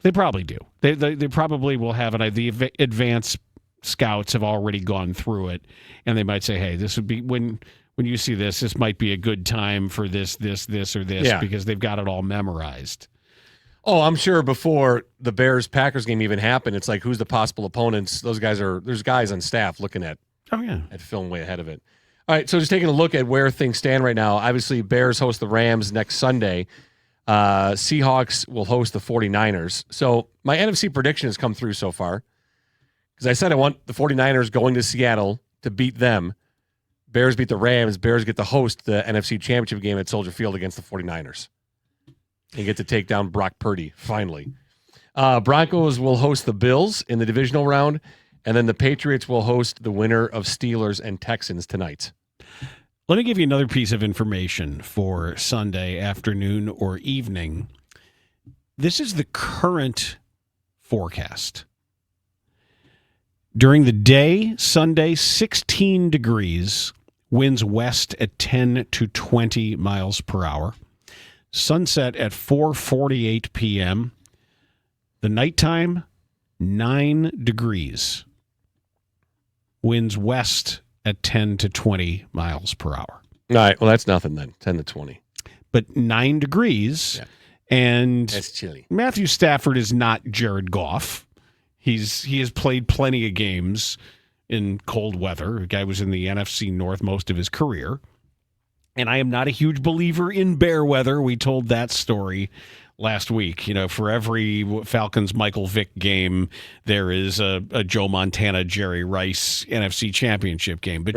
They probably do. They probably will have it. The advanced scouts have already gone through it, and they might say, hey, this would be when you see this might be a good time for this, or this, because they've got it all memorized. Oh, I'm sure before the Bears-Packers game even happened, it's like, who's the possible opponents? There's guys on staff looking at film way ahead of it. All right, so just taking a look at where things stand right now. Obviously, Bears host the Rams next Sunday. Seahawks will host the 49ers. So my NFC prediction has come through so far, because I said I want the 49ers going to Seattle to beat them. Bears beat the Rams. Bears get to host the NFC Championship game at Soldier Field against the 49ers and get to take down Brock Purdy, finally. Broncos will host the Bills in the divisional round, and then the Patriots will host the winner of Steelers and Texans tonight. Let me give you another piece of information for Sunday afternoon or evening. This is the current forecast. During the day, Sunday, 16 degrees, winds west at 10 to 20 miles per hour. Sunset at 4:48 p.m. The nighttime, 9 degrees. Winds west at 10 to 20 miles per hour. All right, well, that's nothing then, 10 to 20. But 9 degrees, and that's chilly. Matthew Stafford is not Jared Goff. He has played plenty of games in cold weather. The guy was in the NFC North most of his career. And I am not a huge believer in bear weather. We told that story last week. You know, for every Falcons Michael Vick game, there is a Joe Montana, Jerry Rice NFC Championship game. But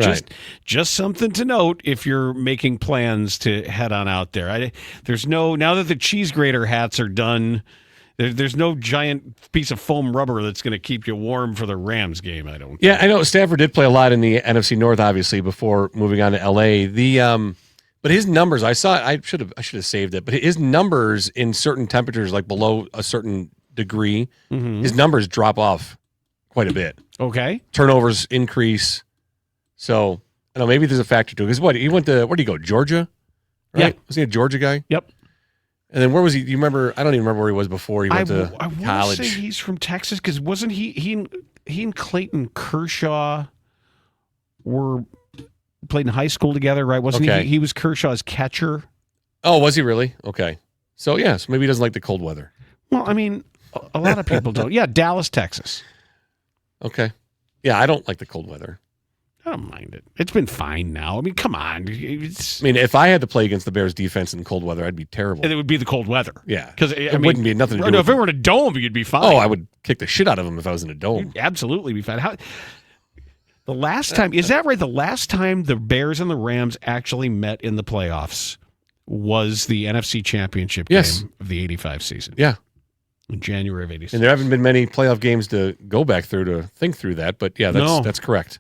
just something to note if you're making plans to head on out there. Now that the cheese grater hats are done, there's no giant piece of foam rubber that's going to keep you warm for the Rams game, I don't think. Yeah, I know Stafford did play a lot in the NFC North, obviously, before moving on to L.A. But his numbers, I should have saved it, but his numbers in certain temperatures, like below a certain degree, his numbers drop off quite a bit. Okay. Turnovers increase. So, I don't know, maybe there's a factor too. Because where'd he go? Georgia? Right? Yeah. Was he a Georgia guy? Yep. And then where was he? Do you remember? I don't even remember where he was before he went to I college. I say he's from Texas, because wasn't he and Clayton Kershaw played in high school together, right? Wasn't he? He was Kershaw's catcher. Oh, was he really? Okay. So, so maybe he doesn't like the cold weather. Well, I mean, a lot of people don't. Yeah, Dallas, Texas. Okay. Yeah, I don't like the cold weather. I don't mind it. It's been fine now. I mean, come on. If I had to play against the Bears defense in cold weather, I'd be terrible. And it would be the cold weather. Yeah. Because it wouldn't be nothing to do with if it were in a dome, you'd be fine. Oh, I would kick the shit out of him if I was in a dome. You'd absolutely be fine. The last time, is that right? The last time the Bears and the Rams actually met in the playoffs was the NFC Championship game of the 85 season. Yeah. In January of 86. And there haven't been many playoff games to go back through to think through that, but that's correct.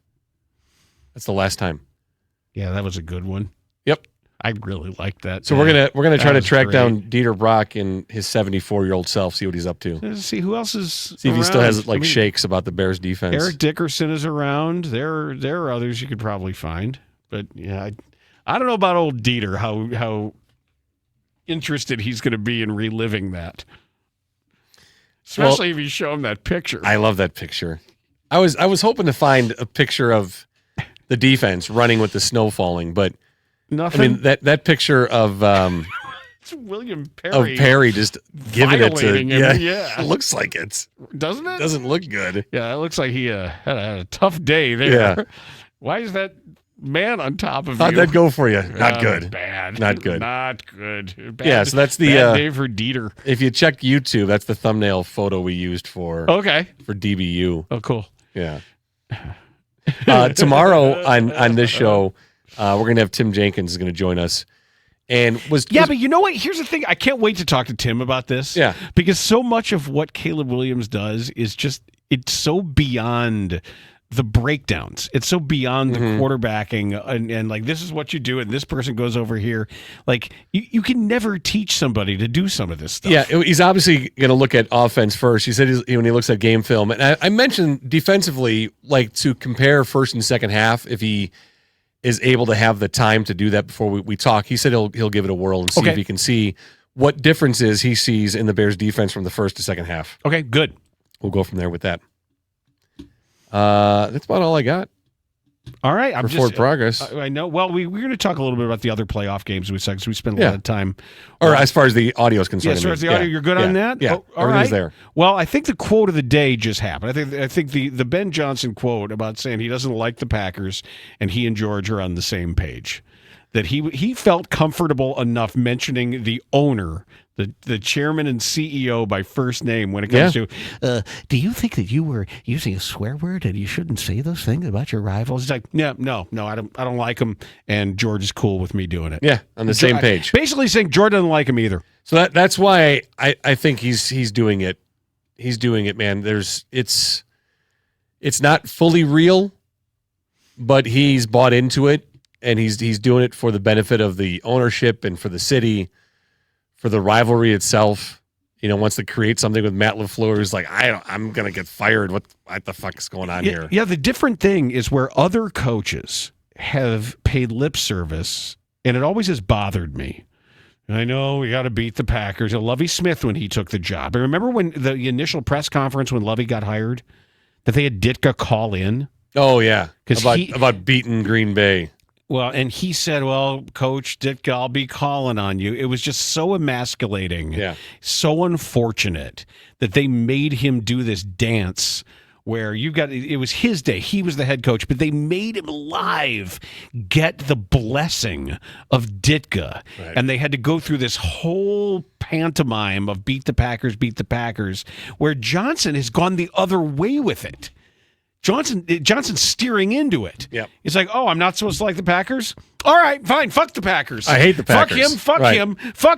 That's the last time. Yeah, that was a good one. Yep. I really liked that. So we're gonna try to track down Dieter Brock and his 74-year-old self, see what he's up to. Let's see who else is See if he still has shakes about the Bears defense. Eric Dickerson is around. There are others you could probably find. But yeah, I don't know about old Dieter, how interested he's going to be in reliving that. Especially if you show him that picture. I love that picture. I was hoping to find a picture of the defense running with the snow falling, but nothing. I mean that picture of it's William Perry of Perry just giving it to him. Yeah. It looks like it. Doesn't it? Doesn't look good. Yeah, it looks like he had a tough day there. Yeah. Why is that man on top of How'd you? that go for you? Not good. Bad. Not good. Not good. Bad, yeah, so that's the bad day for Dieter. If you check YouTube, that's the thumbnail photo we used for DBU. Oh, cool. Yeah. Tomorrow on this show, we're going to have Tim Jenkins is going to join us. But you know what? Here's the thing. I can't wait to talk to Tim about this. Yeah. Because so much of what Caleb Williams does is it's so beyond the breakdowns. It's so beyond the quarterbacking and like, this is what you do and this person goes over here. Like, you can never teach somebody to do some of this stuff. Yeah, he's obviously going to look at offense first. He said when he looks at game film. And I mentioned defensively, like, to compare first and second half, if he is able to have the time to do that before we talk. He said he'll give it a whirl and see if he can see what differences he sees in the Bears defense from the first to second half. Okay, good. We'll go from there with that. That's about all I got. All right, I'm forward progress. I know. Well, we're going to talk a little bit about the other playoff games we said because we spent a lot of time. Or as far as the audio is concerned. Yeah, as far as the audio, you're good on that? Yeah, all everything's right. there. Well, I think the quote of the day just happened. I think the Ben Johnson quote about saying he doesn't like the Packers and he and George are on the same page. That he felt comfortable enough mentioning the owner, the chairman and CEO by first name when it comes to, do you think that you were using a swear word and you shouldn't say those things about your rivals? It's like, no, I don't like him, and George is cool with me doing it. Yeah, on the same page. Basically saying George doesn't like him either. So that's why I think he's doing it. He's doing it, man. It's not fully real, but he's bought into it. And he's doing it for the benefit of the ownership and for the city, for the rivalry itself. Wants to create something with Matt LaFleur who's like, I'm gonna get fired. What the fuck is going on here? Yeah, the different thing is where other coaches have paid lip service, and it always has bothered me. I know we got to beat the Packers. Lovie Smith when he took the job. I remember when the initial press conference when Lovie got hired, that they had Ditka call in. Oh yeah, about beating Green Bay. Well, and he said, well, Coach Ditka, I'll be calling on you. It was just so emasculating, so unfortunate that they made him do this dance where it was his day. He was the head coach, but they made him live get the blessing of Ditka. Right. And they had to go through this whole pantomime of beat the Packers, where Johnson has gone the other way with it. Johnson's steering into it. Yep. He's like, I'm not supposed to like the Packers? All right, fine. Fuck the Packers. I hate the Packers. Fuck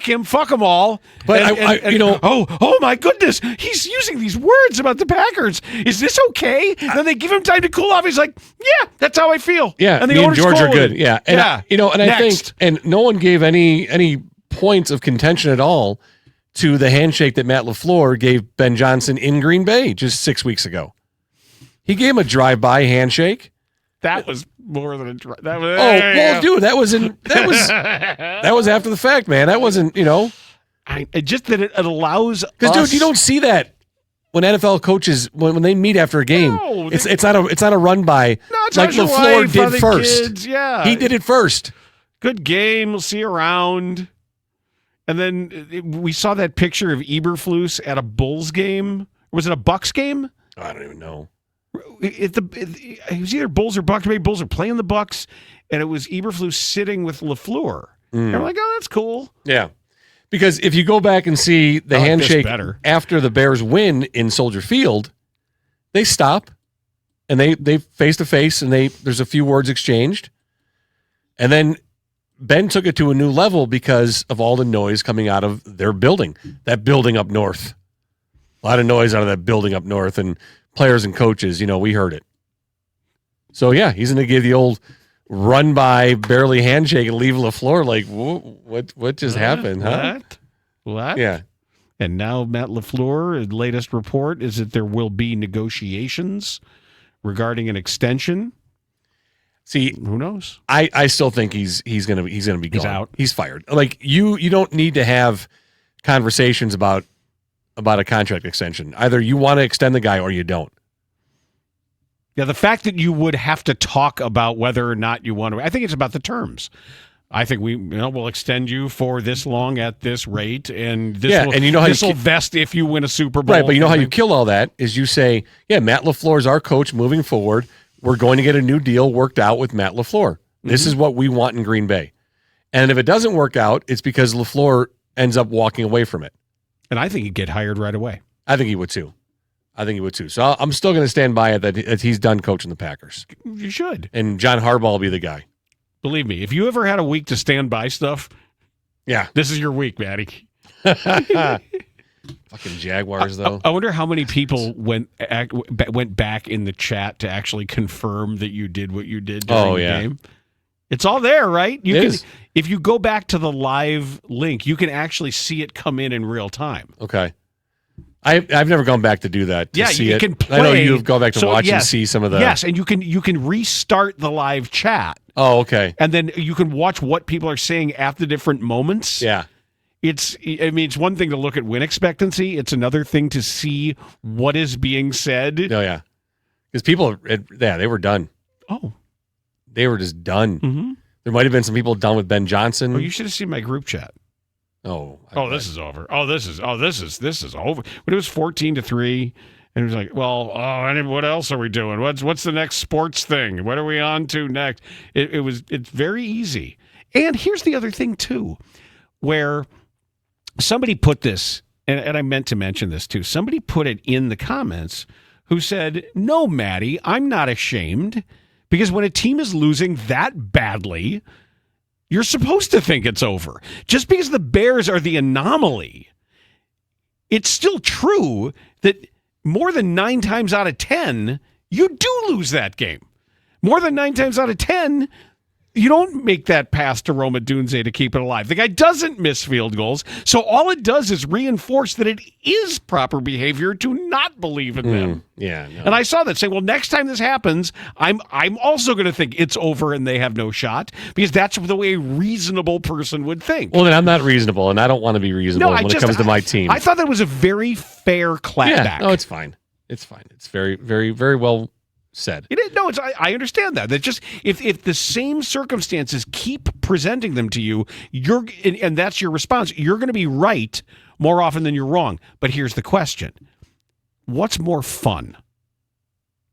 him. Fuck them all. But oh my goodness, he's using these words about the Packers. Is this okay? Then they give him time to cool off. He's like, yeah, that's how I feel. Yeah, and the me and George are good. Him. Yeah, and I think, and no one gave any points of contention at all to the handshake that Matt LaFleur gave Ben Johnson in Green Bay just 6 weeks ago. He gave him a drive-by handshake. That was more than a drive. Dude, that was after the fact, man. That wasn't, just that it allows because, dude, you don't see that when NFL coaches when they meet after a game. No, it's not a run by like LaFleur did first. Kids. Yeah, he did it first. Good game. We'll see you around. And then we saw that picture of Eberflus at a Bulls game. Was it a Bucks game? I don't even know. It was either Bulls or Bucks. Maybe Bulls are playing the Bucks, and it was Eberflus sitting with LaFleur. And I'm like, that's cool. Yeah, because if you go back and see the handshake after the Bears win in Soldier Field, they stop and they face to face, and there's a few words exchanged, and then Ben took it to a new level because of all the noise coming out of their building, that building up north. A lot of noise out of that building up north, and players and coaches, we heard it. So, yeah, he's going to give the old run-by, barely handshake and leave LaFleur like, what just happened, huh? What? Yeah. And now Matt LaFleur's latest report is that there will be negotiations regarding an extension. See, who knows? I still think he's going to be gone. He's out. He's fired. Like, you don't need to have conversations about a contract extension. Either you want to extend the guy or you don't. Yeah, the fact that you would have to talk about whether or not you want to, I think it's about the terms. I think we'll extend you for this long at this rate, and this will vest if you win a Super Bowl. Right, but you know how you kill all that is you say, Matt LaFleur is our coach moving forward. We're going to get a new deal worked out with Matt LaFleur. This is what we want in Green Bay. And if it doesn't work out, it's because LaFleur ends up walking away from it. And I think he'd get hired right away. I think he would too. So I'm still going to stand by it that he's done coaching the Packers. You should. And John Harbaugh will be the guy. Believe me, if you ever had a week to stand by stuff, this is your week, Matty. Fucking Jaguars, though. I wonder how many people went back in the chat to actually confirm that you did what you did during the game. It's all there, right? If you go back to the live link, you can actually see it come in real time. Okay. I've never gone back to do that. See you can play. I know you've gone back to watch and see some of the. Yes, and you can restart the live chat. Oh, okay. And then you can watch what people are saying at the different moments. Yeah. it's one thing to look at win expectancy. It's another thing to see what is being said. Oh, yeah. Because people, they were done. Oh. They were just done. Mm-hmm. There might have been some people done with Ben Johnson. Oh, you should have seen my group chat. This is over. This is over. When it was 14-3, and it was like, and what else are we doing? What's the next sports thing? What are we on to next? It's very easy. And here's the other thing too, where somebody put this, and I meant to mention this too. Somebody put it in the comments who said, "No, Maddie, I'm not ashamed, because when a team is losing that badly, you're supposed to think it's over. Just because the Bears are the anomaly, it's still true that more than 9 times out of 10, you do lose that game. More than 9 times out of 10, you don't make that pass to Roma Dunze to keep it alive. The guy doesn't miss field goals, so all it does is reinforce that it is proper behavior to not believe in them." Yeah. No. And I saw that saying, well, next time this happens, I'm also going to think it's over and they have no shot, because that's the way a reasonable person would think. Well, then I'm not reasonable, and I don't want to be reasonable when it comes to my team. I thought that was a very fair clapback. Yeah, no, it's fine. It's fine. It's very, very, very well said. I understand that. That just if the same circumstances keep presenting them to you, and that's your response, you're going to be right more often than you're wrong. But here's the question: what's more fun?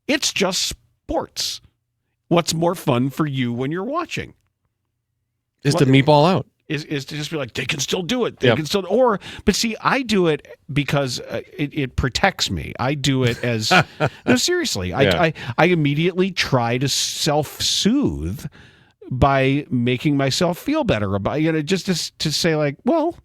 It's just sports. What's more fun for you when you're watching? Is to meatball out. Is to just be like, they can still do it. They can still, but see, I do it because it protects me. I do it as, no, seriously. I immediately try to self-soothe by making myself feel better about, just to say like, well,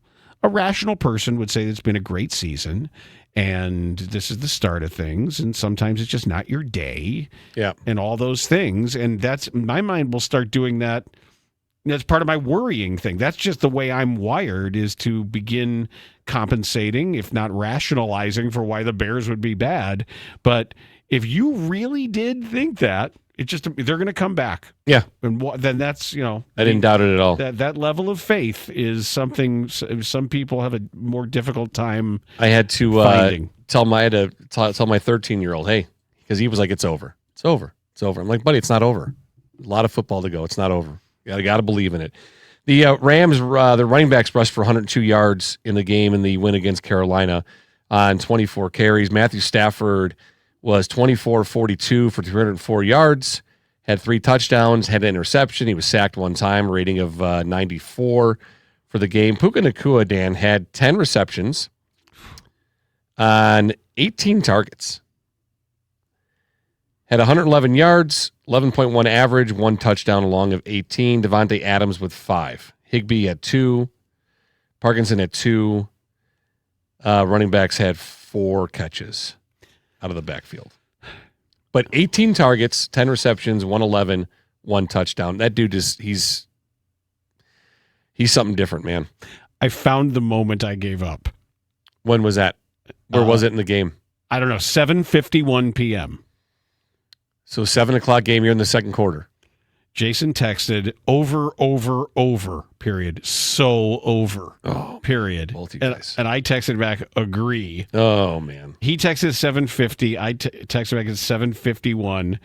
a rational person would say it's been a great season and this is the start of things, and sometimes it's just not your day. Yeah. And all those things. And that's, my mind will start doing that. That's part of my worrying thing. That's just the way I'm wired, is to begin compensating, if not rationalizing, for why the Bears would be bad. But if you really did think that, they're going to come back. Yeah. And then that's, I didn't doubt it at all. That level of faith is something some people have a more difficult time I had to tell my 13-year-old, hey, because he was like, it's over. It's over. It's over. I'm like, buddy, it's not over. A lot of football to go. It's not over. You got to believe in it. The Rams, the running backs rushed for 102 yards in the game in the win against Carolina on 24 carries. Matthew Stafford was 24-42 for 304 yards, had 3 touchdowns, had an interception. He was sacked 1 time, rating of 94 for the game. Puka Nacua, Dan, had 10 receptions on 18 targets. Had 111 yards, 11.1 average, 1 touchdown, along of 18. Devontae Adams with 5. Higbee had 2. Parkinson had 2. Running backs had 4 catches out of the backfield. But 18 targets, 10 receptions, 111, 1 touchdown. That dude he's something different, man. I found the moment I gave up. When was that? Where was it in the game? I don't know, 7:51 p.m. So 7 o'clock game, you're in the second quarter. Jason texted, over, period. So over, period. And I texted back, agree. Oh, man. He texted 7:50. I texted back at 7:51.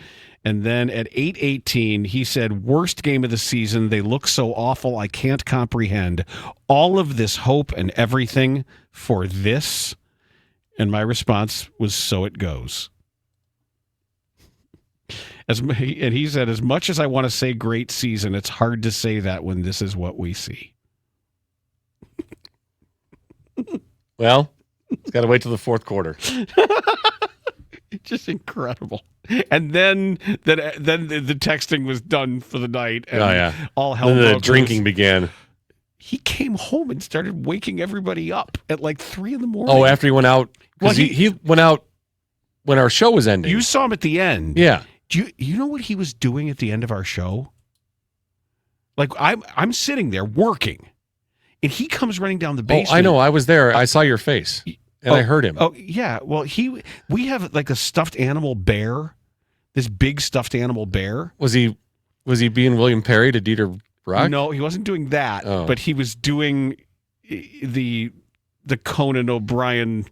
And then at 8:18, he said, worst game of the season. They look so awful. I can't comprehend all of this hope and everything for this. And my response was, so it goes. And he said, as much as I want to say great season, it's hard to say that when this is what we see. Well, it's got to wait till the fourth quarter. Just incredible. And then the texting was done for the night. And all hell broke loose. The drinking began. He came home and started waking everybody up at like 3 a.m. Oh, after he went out? Because he went out when our show was ending. You saw him at the end. Yeah. Do you know what he was doing at the end of our show? Like I'm sitting there working, and he comes running down the basement. Oh, I know. I was there. I saw your face, and I heard him. Oh, yeah. Well, we have like a stuffed animal bear, this big stuffed animal bear. Was he being William Perry to Dieter Brock? No, he wasn't doing that. Oh. But he was doing. the Conan O'Brien.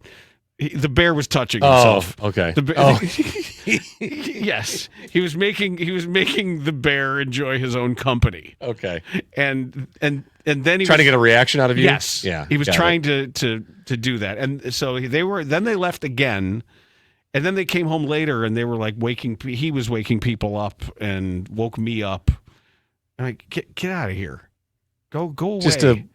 The bear was touching himself. Oh, okay. Yes, he was making the bear enjoy his own company. Okay. And then he trying to get a reaction out of you. Yes. Yeah. He was trying to do that, and so they left again, and then they came home later, and they were like he was waking people up and woke me up. I'm like, get out of here, go away.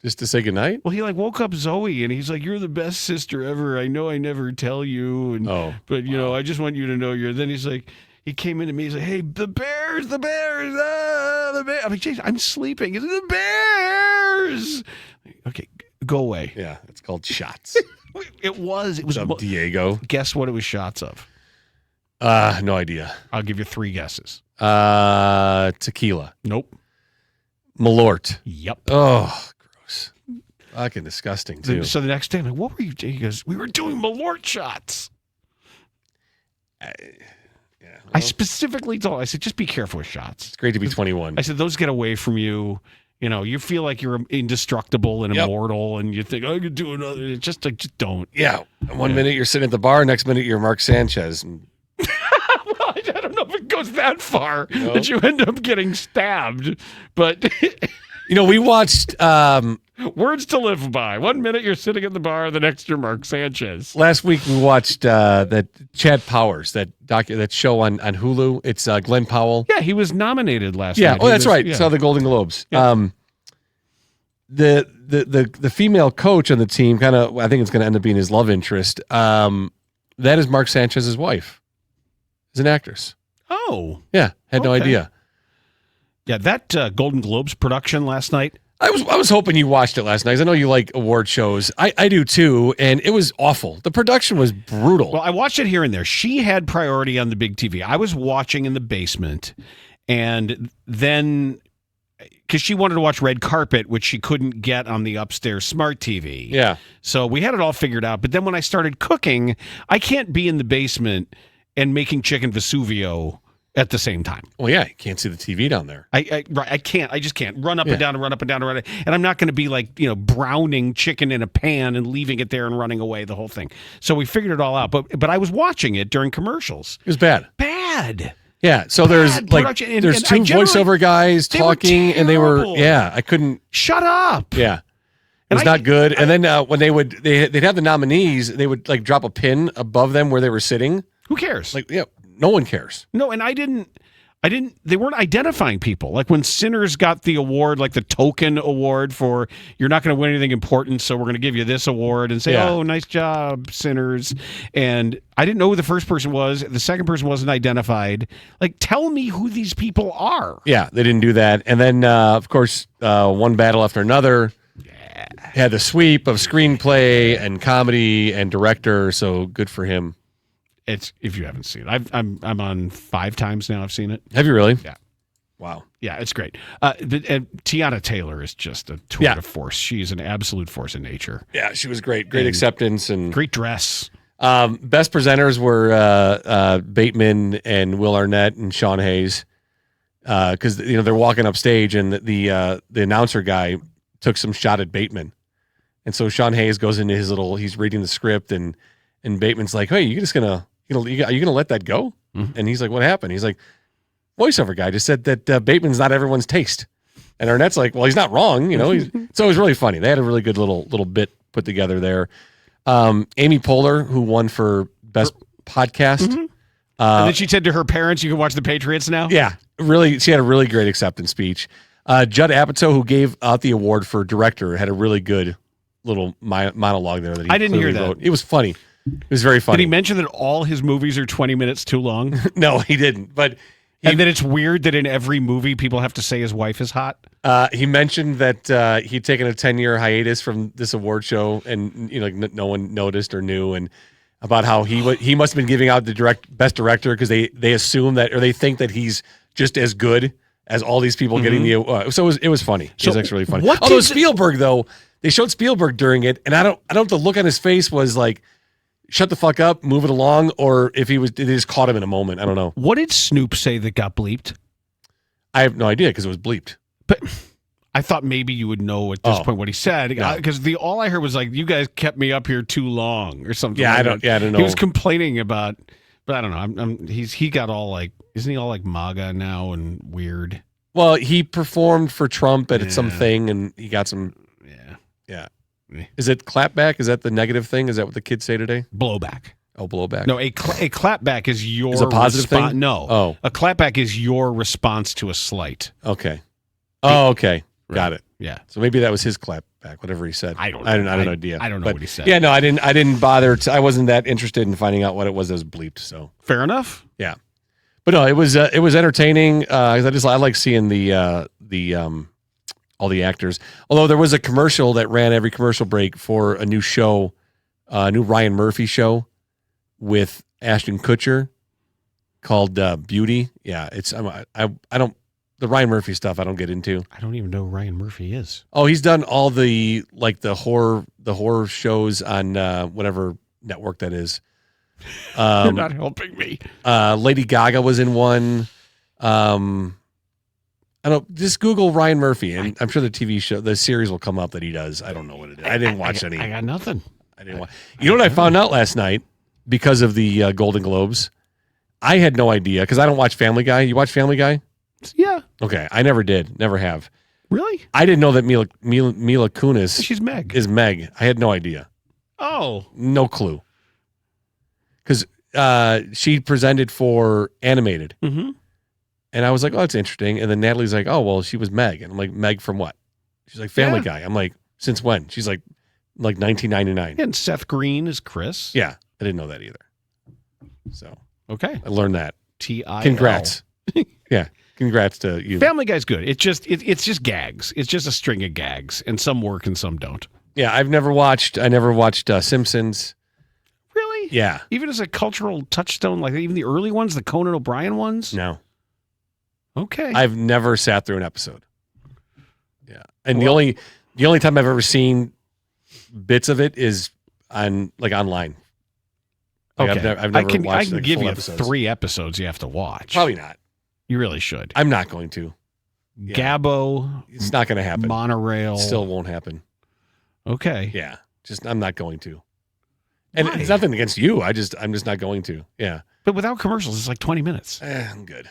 Just to say goodnight? Well, he like woke up Zoe and he's like, "You're the best sister ever. I know I never tell you, but I just want you to know you're." Then he's like, he came into me. He's like, "Hey, the bears, the bears, the bears." I'm like, "Jeez, I'm sleeping. It's the bears." Okay, go away. Yeah, it's called shots. It was Diego. Guess what? It was shots of. No idea. I'll give you 3 guesses. Tequila. Nope. Malort. Yep. Oh. Fucking disgusting, too. So the next day, I'm like, "What were you doing?" He goes, "We were doing Malort shots." I specifically told him, I said, "Just be careful with shots. It's great to be 21. I said, "Those get away from you. You feel like you're indestructible and immortal, and you think, I could do another." Just don't. Yeah. One minute you're sitting at the bar, next minute you're Mark Sanchez. Well, I don't know if it goes that far that you end up getting stabbed, but... we watched... Words to live by. 1 minute you're sitting at the bar, the next you're Mark Sanchez. Last week we watched that Chad Powers, that show on Hulu. It's Glenn Powell. Yeah, he was nominated last night. Yeah, that's right. Yeah. Saw the Golden Globes. Yeah. The female coach on the team, kind of, I think it's going to end up being his love interest. That is Mark Sanchez's wife. Is an actress. Oh. Yeah, had no idea. Yeah, that Golden Globes production last night. I was hoping you watched it last night, because I know you like award shows. I do too, and it was awful. The production was brutal. Well, I watched it here and there. She had priority on the big TV. I was watching in the basement, and then because she wanted to watch Red Carpet, which she couldn't get on the upstairs smart TV. Yeah. So we had it all figured out. But then when I started cooking, I can't be in the basement and making chicken Vesuvio at the same time. Well, yeah, you can't see the TV down there. I can't. I just can't run up and down and run up and down and run. And I'm not going to be like, browning chicken in a pan and leaving it there and running away, the whole thing. So we figured it all out. But I was watching it during commercials. It was bad. Bad. Yeah. So there's two voiceover guys talking, and they were, I couldn't. Shut up. Yeah. It was not good. And then when they'd have the nominees, they would like drop a pin above them where they were sitting. Who cares? No one cares. No, and I didn't, they weren't identifying people. Like when Sinners got the award, like the token award for, you're not going to win anything important, so we're going to give you this award and say, oh, nice job, Sinners. And I didn't know who the first person was. The second person wasn't identified. Like, tell me who these people are. Yeah, they didn't do that. And then, of course, one battle after another. Had the sweep of screenplay and comedy and director, so good for him. It's, if you haven't seen it, I'm on 5 times now. I've seen it. Have you really? Yeah. Wow. Yeah, it's great. And Tiana Taylor is just a tour de force. She's an absolute force in nature. Yeah, she was great. Great acceptance and great dress. Best presenters were Bateman and Will Arnett and Sean Hayes, because they're walking up stage and the announcer guy took some shot at Bateman, and so Sean Hayes goes into his he's reading the script and Bateman's like, "Hey, you just gonna are you gonna let that go?" Mm-hmm. And he's like, "What happened?" He's like, "Voiceover guy just said that Bateman's not everyone's taste." And Arnett's like, "Well, he's not wrong, So it was really funny. They had a really good little bit put together there. Amy Poehler, who won for best podcast, and then she said to her parents, "You can watch The Patriots now." Yeah, really, she had a really great acceptance speech. Judd Apatow, who gave out the award for director, had a really good little monologue there. That he I didn't hear that. wrote. It was funny. It was very funny. Did he mention that all his movies are 20 minutes too long? No, he didn't. But and that it's weird that in every movie people have to say his wife is hot. He mentioned that he'd taken a 10-year hiatus from this award show, and no one noticed or knew, and about how he must have been giving out the best director because they assume that, or they think that he's just as good as all these people getting the. So it was funny. It was actually really funny. Although Spielberg, though, they showed Spielberg during it, and I don't know if the look on his face was like, shut the fuck up, move it along, or if they just caught him in a moment. I don't know. What did Snoop say that got bleeped? I have no idea because it was bleeped. But I thought maybe you would know at this point what he said, because all I heard was like, "You guys kept me up here too long" or something. Yeah, like I don't know. He was complaining about, but I don't know. He got all like, isn't he all like MAGA now and weird? Well, he performed for Trump at something, and he got some. Yeah. Is it clapback? Is that the negative thing? Is that what the kids say today? Blowback. Oh, blowback. No, a clapback is your Is a positive thing? No. Oh. A clapback is your response to a slight. Okay. Oh, okay. Right. Got it. Yeah. So maybe that was his clapback, whatever he said. I don't know idea. I don't know what he said. Yeah, no, I didn't bother. I wasn't that interested in finding out what it was that was bleeped. So fair enough. Yeah. But no, it was entertaining. I like seeing the all the actors. Although there was a commercial that ran every commercial break for a new show, a new Ryan Murphy show with Ashton Kutcher called Beauty. Yeah, the Ryan Murphy stuff I don't get into. I don't even know who Ryan Murphy is. Oh, he's done all the horror shows on whatever network that is. You're not helping me. Lady Gaga was in one. I don't just Google Ryan Murphy, and I'm sure the TV show, the series will come up that he does. I don't know what it is. I didn't watch any. I got nothing. I didn't watch. You know what I found out last night because of the Golden Globes? I had no idea because I don't watch Family Guy. You watch Family Guy? Yeah. Okay, I never did. Never have. Really? I didn't know that Mila Kunis. She's Meg. Is Meg. I had no idea. Oh. No clue. Because she presented for animated. Mm-hmm. And I was like, oh, that's interesting. And then Natalie's like, oh, well, she was Meg. And I'm like, Meg from what? She's like, Family Guy. I'm like, since when? She's like 1999. And Seth Green is Chris. Yeah. I didn't know that either. So. Okay. I learned that. T-I-L. Congrats. Yeah. Congrats to you. Family Guy's good. It's just gags. It's just a string of gags. And some work and some don't. Yeah. I never watched Simpsons. Really? Yeah. Even as a cultural touchstone, like even the early ones, the Conan O'Brien ones? No. Okay. I've never sat through an episode. Yeah. And the only time I've ever seen bits of it is online. Like okay. I've never watched I can give full you episodes. 3 episodes you have to watch. Probably not. You really should. I'm not going to. Yeah. Gabbo. It's not going to happen. Monorail. Still won't happen. Okay. Yeah. I'm not going to. And Why? it's nothing against you. I'm just not going to. Yeah. But without commercials, it's like 20 minutes. I'm good.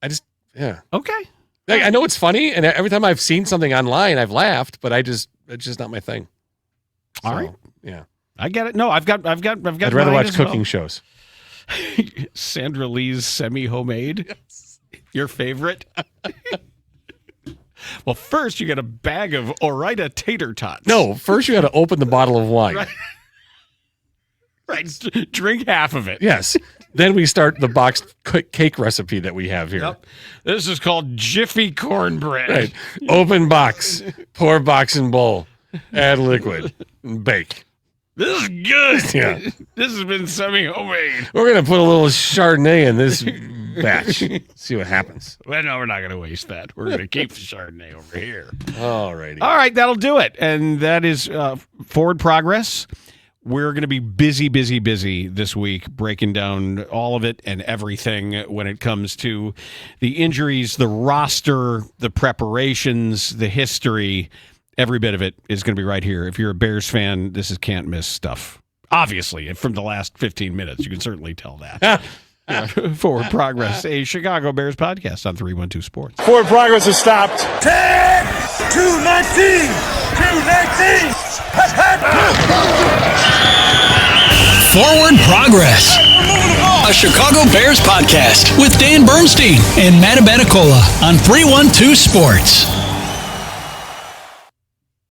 Okay. I know it's funny, and every time I've seen something online, I've laughed, but it's just not my thing. All right. Yeah. I get it. No, I've got. I'd rather watch cooking shows. Sandra Lee's semi-homemade. Yes. Your favorite? Well, first you get a bag of Ore-Ida tater tots. No, first you got to open the bottle of wine. Right. Drink half of it. Yes. Then we start the boxed cake recipe that we have here. Yep. This is called Jiffy Cornbread. Right. Open box, pour box and bowl, add liquid, and bake. This is good. Yeah. This has been semi-homemade. We're going to put a little Chardonnay in this batch. See what happens. Well, no, we're not going to waste that. We're going to keep the Chardonnay over here. All righty. All right, that'll do it. And that is Forward Progress. We're going to be busy this week, breaking down all of it and everything when it comes to the injuries, the roster, the preparations, the history. Every bit of it is going to be right here. If you're a Bears fan, this is can't miss stuff. Obviously, from the last 15 minutes, you can certainly tell that. Forward Progress, a Chicago Bears podcast on 312 Sports. Forward Progress has stopped. 10, 219, 219. Forward Progress, a Chicago Bears podcast with Dan Bernstein and Matt Abaticola on 312 Sports.